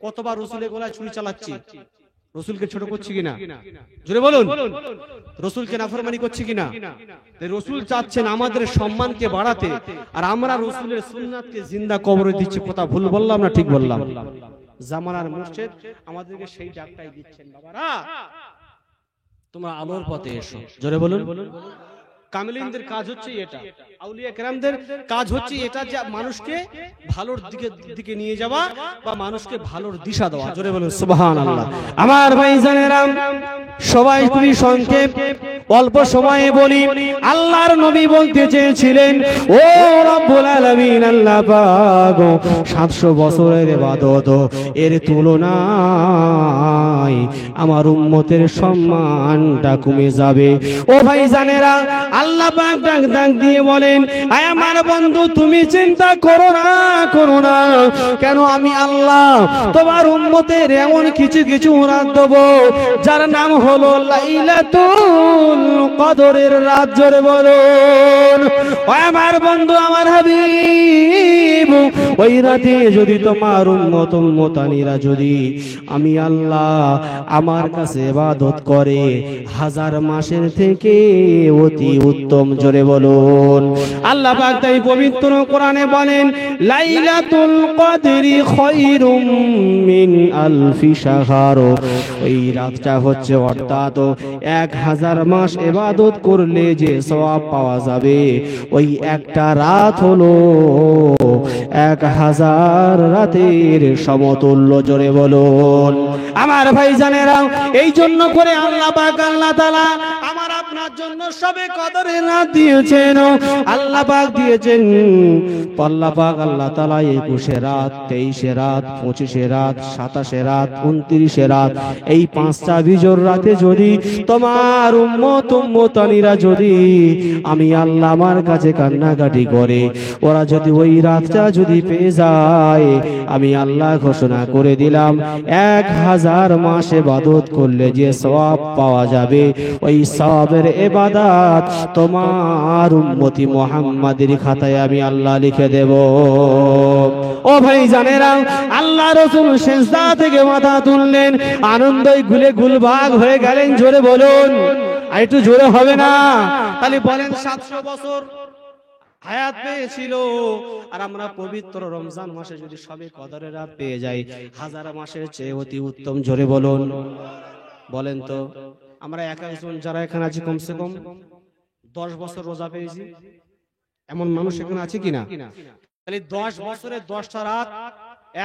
কতবার রাসূলের গলায় ছুরি চালাচ্ছি? রাসূলকে ছোট করছি কিনা? জোরে বলুন। রাসূলকে নাফরমানি করছি কিনা? রাসূল চাচ্ছেন আমাদের সম্মানকে বাড়াতে, আর আমরা রাসূলের সুন্নাতকে জিন্দা কবরে দিচ্ছি। কথা ভুল বললাম না ঠিক বললাম? জামানার মুর্শিদ আমাদেরকে সেই ডাকটাই দিচ্ছেন, বাবারা তোমরা আলোর পথে এসো। জোরে বলুন। কামিলিনদের কাজ হচ্ছে এটা, আউলিয়া কেরামদের কাজ হচ্ছে এটা, যে মানুষকে ভালোর দিকে নিয়ে যাওয়া বা মানুষকে ভালোর দিশা দেওয়া। জোরে বলুন সুবহানাল্লাহ। আমার ভাইজানেরা, সবাই খুবই সংক্ষেপ অল্প সময়ে বলি। আল্লাহর নবী বলতে চেয়েছিলেন, ও রব্বুল আলামিন আল্লাহ পাক 700 বছরের ইবাদত এর তুলনায় আমার উম্মতের সম্মানটা কমে যাবে। ও ভাইজানেরা, আল্লাহ পাক ডাক দিয়ে বলেন, আয় আমার বন্ধু তুমি চিন্তা করো না, কেন আমি আল্লাহ তোমার উম্মতের এমন কিছু কিছু রাত দেব যার নাম হলো লাইলাতুল কদরের রাত। জোরে বলুন। ও আমার বন্ধু, আমার হাবিব, ওই রাতে যদি তোমার উম্মত উম্মতানিরা যদি আমি আল্লাহ আমার কাছে ইবাদত করে 1000 মাসের থেকে অতি উত্তম। জোরে বলুন। আল্লাহ পাক তাই পবিত্র কোরআনে বলেন, লাইলাতুল কদরি খায়রুম মিন আলফি শাহর। ওই রাতটা হচ্ছে অর্থাৎ 1000 মাস ইবাদত করলে যে সওয়াব পাওয়া যাবে, ওই একটা রাত হলো 1000 রাতের সমতুল্য। জোরে বলুন। আমার ভাইজানেরা, এই জন্য করে আল্লাহ পাক আল্লাহ তাআলা আমার আপনার জন্য সবে কদরের রাত দিয়েছেন, আল্লাহ পাক দিয়েছেন। আল্লাহ পাক আল্লাহ তাআলা 21 রাত, 23 রাত, 25 রাত, 27 রাত, 29 রাত, এই 5টা বিজোর রাতে যদি তোমার উম্মতানিরা যদি আমি আল্লাহ আমার কাছে কান্নাকাটি করে, ওরা যদি ওই রাতটা যদি পেয়ে যায়, আমি আল্লাহ ঘোষণা করে দিলাম 1000 মাস ইবাদত করলে যে সওয়াব পাওয়া যাবে, ওই সওয়াবের ইবাদত তোমার উম্মতি মুহাম্মাদের খাতায় আমি আল্লাহ লিখে দেব। ও ভাই জানেরা, আল্লাহ রাসূল সিজদা থেকে মাথা তুললেন, আনন্দে গুলে গুলবাগ হয়ে গেলেন। জোরে বলুন, আর একটু জোরে হবে না? তাহলে বলেন 700 বছর হায়াত পেয়েছিল, আর আমরা পবিত্র রমজান মাসে যদি সবে কদরের রাত পেয়ে যাই, 1000 মাসের চেয়ে অতি উত্তম। জোরে বলুন, বলেন তো আমরা এক একজন যারা এখানে আছি কমসে কম 10 বছর রোজা পেয়েছি, এমন মানুষ এখানে আছে কিনা? তাহলে 10 বছরে 10টা রাত,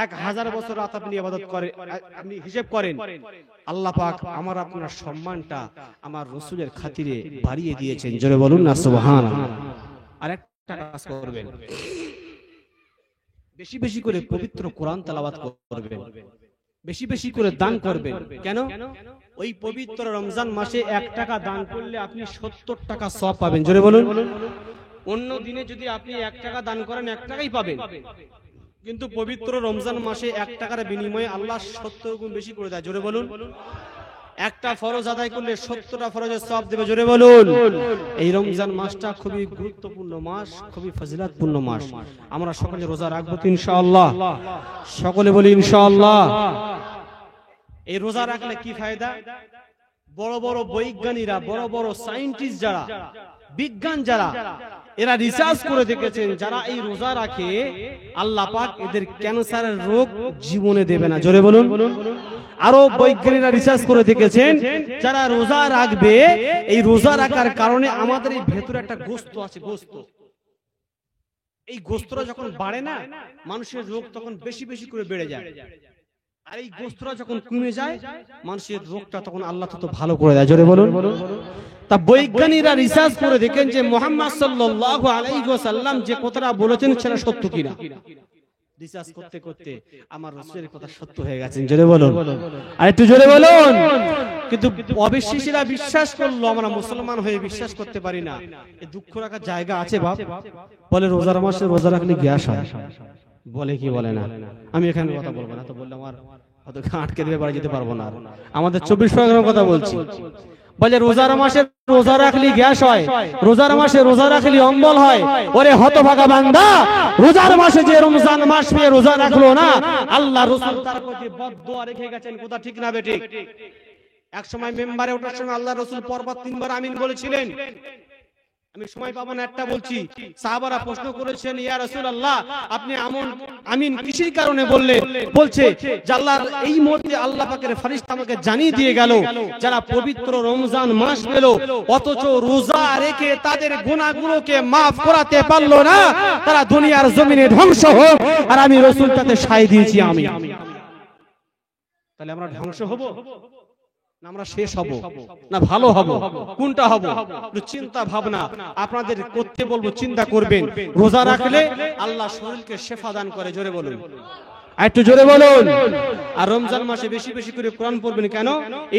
1000 বছর রাত আপনি ইবাদত করেন, আপনি হিসাব করেন। আল্লাহ পাক আমার আপনার সম্মানটা আমার রাসূলের খাতিরে বাড়িয়ে দিয়েছেন। জোরে বলুন না সুবহানাল্লাহ। আর একটা কাজ করবেন, বেশি বেশি করে পবিত্র কোরআন তেলাওয়াত করবেন, বেশি বেশি করে দান করবেন। কেন? ওই পবিত্র রমজান মাসে 1 টাকা দান করলে আপনি 70 টাকা সওয়াব পাবেন। জোরে বলুন। অন্য দিনে যদি আপনি 1 টাকা দান করেন 1 টাকাই পাবেন, কিন্তু পবিত্র রমজান মাসে 1 টাকার বিনিময়ে আল্লাহ 70 গুণ বেশি করে দেয়। জোরে বলুন। একটা ফরজ আদায় করলে 70টা ফরজের সওয়াব দেবে। জোরে বলুন। এই রমজান মাসটা খুবই গুরুত্বপূর্ণ মাস, খুবই ফজিলতপূর্ণ মাস। আমরা সকলে রোজা রাখবো তো ইনশাআল্লাহ? সকলে বলি ইনশাআল্লাহ। এই রোজা রাখলে কি ফায়দা? বড় বড় বৈজ্ঞানিকরা, বড় বড় সায়েন্টিস্ট যারা, বিজ্ঞান যারা, এরা রিসার্চ করে দেখেছেন যারা এই রোজা রাখে আল্লাহ পাক এদের ক্যান্সারের রোগ জীবনে দেবে না। জোরে বলুন। আরো বৈজ্ঞানিকরা রিসার্চ করে দেখেছেন যারা রোজা রাখবে, এই রোজা রাখার কারণে আমাদের এই ভেতরে একটা গোস্ত আছে, গোস্ত, এই গোস্তটা যখন বাড়ে না, মানুষের রোগ তখন বেশি বেশি করে বেড়ে যায়। আর এই গোস্তটা যখন কমে যায়, মানুষের রোগটা তখন আল্লাহ তত ভালো করে দেয়। জোরে বলুন। তা বৈজ্ঞানিকরা রিসার্চ করে দেখেন যে মুহাম্মদ সাল্লাল্লাহু আলাইহি ওয়াসাল্লাম যে কথাটা বলেছেন সেটা সত্য কিনা। রিসার্চ করতে করতে আমার রাসূলের কথা সত্য হয়ে গেছে। জোরে বলুন, আর একটু জোরে বলুন। কিন্তু অবিশ্বাসীরা বিশ্বাস করলো, আমরা মুসলমান হয়ে বিশ্বাস করতে পারি না। এই দুঃখ রাখার জায়গা আছে বাপ? বলে রোজার মাসে রোজা রাখলে গ্যাস হয়, বলে কি বলে না? আমি এখানে কথা বলবো না, তো বললে আমার হয়তো আটকে দেবে, বাড়ি যেতে পারবো না। আমাদের 24 পরগনার কথা বলছি। বলে রোজার মাসে রোজা রাখলে গ্যাস হয়, রোজার মাসে রোজা রাখলে অম্বল হয়। ওরে হতভাগা বান্দা, রোজার মাসে যে রমজান মাস পেয়ে রোজা রাখলো না, আল্লাহ রাসূল তার প্রতি বদদুয়া রেখে গেছেন। কথা ঠিক না বেঠিক? এক সময় মেম্বারে ওঠার সময় আল্লাহ রাসূল পরপর 3 বার আমিন বলেছিলেন। আমি সময় পাবো না, একটা বলছি। সাহাবারা প্রশ্ন করেছেন, ইয়া রাসূলুল্লাহ আপনি আমিন কিসের কারণে বললেন? বলছে যে আল্লাহর এই মুহূর্তে আল্লাহ পাকের ফেরেশতা আমাকে জানিয়ে দিয়ে গেল, যারা পবিত্র রমজান মাস পেল অথচ রোজা রেখে তাদের গুনাহগুলোকে maaf করাতে পারলো না, তারা দুনিয়ার জমিনে ধ্বংস হোক। আর আমি রাসূল তাতে সায় দিয়েছি আমি। তাহলে আমরা ধ্বংস হব না আমরা শেষ হব না ভালো হব? কোনটা হব? চিন্তা ভাবনা আপনাদের করতে বলবো, চিন্তা করবেন। রোজা রাখলে আল্লাহ শরীরকে শেফা দান করে। জোরে বলুন, একটু জোরে বলুন। আর রমজান মাসে বেশি বেশি করে কোরআন পড়বেন। কেন?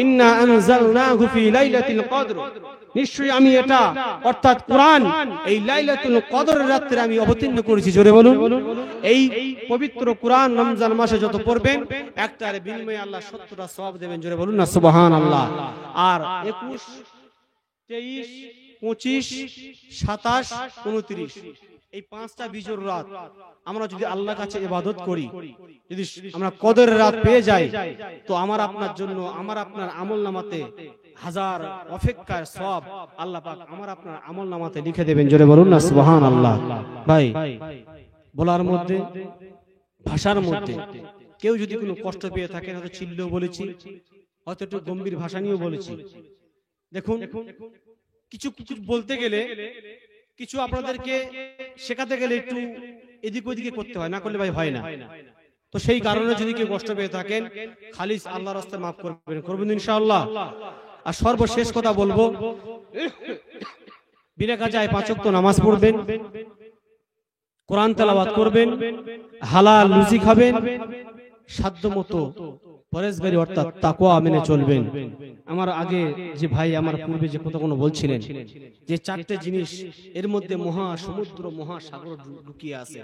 ইন্না আনজালনাহু ফি লাইলাতিল কদর, নিশ্চয়ই আমি এটা অর্থাৎ কোরআন এই লাইলাতুল কদরের রাতে আমি অবতীর্ণ করেছি। জোরে বলুন। এই পবিত্র কোরআন রমজান মাসে যত পড়বেন একটার বিনিময়ে আল্লাহ 70টা সওয়াব দেবেন। জোরে বলুন না সুবহানাল্লাহ। আর 21, 23, 25, 27, 29 এই 5টা বিজোর রাত আমরা যদি আল্লাহর কাছে ইবাদত করি, যদি আমরা কদরের রাত পেয়ে যাই, তো আমার আপনার জন্য, আমার আপনার আমলনামাতে 1000 অপেক্ষার সওয়াব আল্লাহ পাক আমার আপনার আমলনামাতে লিখে দেবেন। জোরে বলুন না সুবহানাল্লাহ। ভাই বলার মধ্যে, ভাষার মধ্যে কেউ যদি কোনো কষ্ট পেয়ে থাকেন, হয়তো চিল্লেও বলেছি, হয়তো একটু গম্ভীর ভাষা নিয়েও বলেছি। দেখুন, কিছু কিছু বলতে গেলে, কিছু আপনাদেরকে শেখাতে গেলে একটু এদিক ওদিকে করতে হয়, না করলে ভাই হয় না। তো সেই কারণে যদি কেউ কষ্ট পেয়ে থাকেন, খালিস আল্লাহর রাস্তায় মাফ করবেন, করবেন ইনশাআল্লাহ। আর সর্বশেষ কথা বলবো, বিনা কাজায় 5 ওয়াক্ত নামাজ পড়বেন, কোরআন তেলাওয়াত করবেন, হালাল রুজি খাবেন, সাধ্যমতো পরেশগারি অর্থাৎ তাকওয়া মেনে চলবেন। আমার আগে যে ভাই আমার পূর্বে যে কথাগুলো বলছিলেন যে 4টে জিনিস, এর মধ্যে মহা সমুদ্র মহাসাগর লুকিয়ে আছে।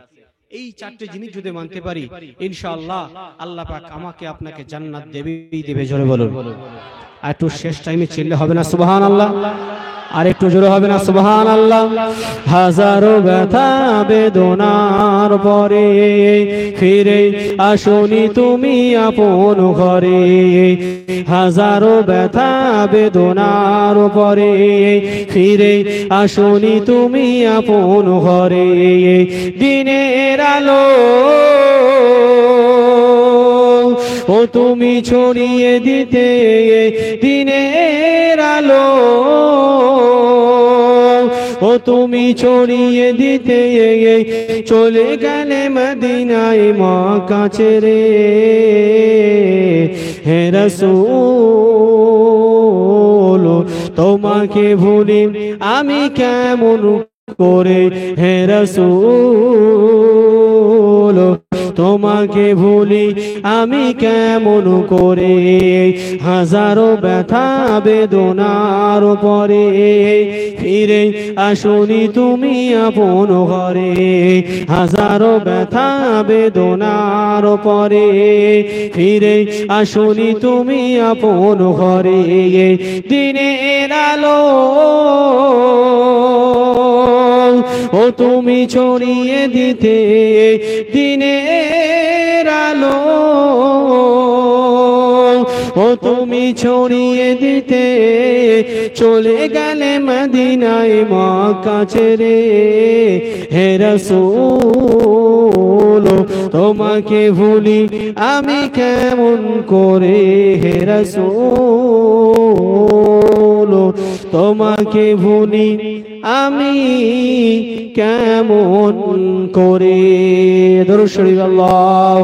এই 4টে জিনিস যদি মানতে পারি ইনশাআল্লাহ আল্লাহ পাক আমাকে আপনাকে জান্নাত দেবেই দেবে। জোরে বলুন। আর একটু শেষ টাইমে চিল্লে হবে না সুবহানাল্লাহ? আর একটু জোরে হবে না সুবহানাল্লাহ? হাজারো ব্যথা বেদনার পরে ফিরে আসনি তুমি আপন ঘরে, হাজারো ব্যথা বেদনার পরে ফিরে আসনি তুমি আপন ঘরে, দিনের আলো ও তুমি ছড়িয়ে দিতে দিনের আলো, ও তুমি ছড়িয়ে দিতে চলে গেলে মদিনায় মক্কা ছেড়ে, হে রাসূল তোমাকে ভুলি আমি কেমন করে, হে রাসূল তোমাকে ভুলি আমি কেমন করে, হাজারো ব্যথা বেদনার পরে ফিরে আসনি তুমি আপন ঘরে, হাজারো ব্যথা বেদনার পরে ফিরে আসনি তুমি আপন ঘরে, দিনের আলো ও তুমি ছড়িয়ে দিতে দিনের আলো, ও তুমি ছড়িয়ে দিতে চলে গেলে মদিনায় মক্কা ছেড়ে, হে রাসূল তোমাকে ভুলি আমি কেমন করে, হে রাসূল তোমাকে ভুলি আমি কেমন করে। দরুদ শরীফ আল্লাহ।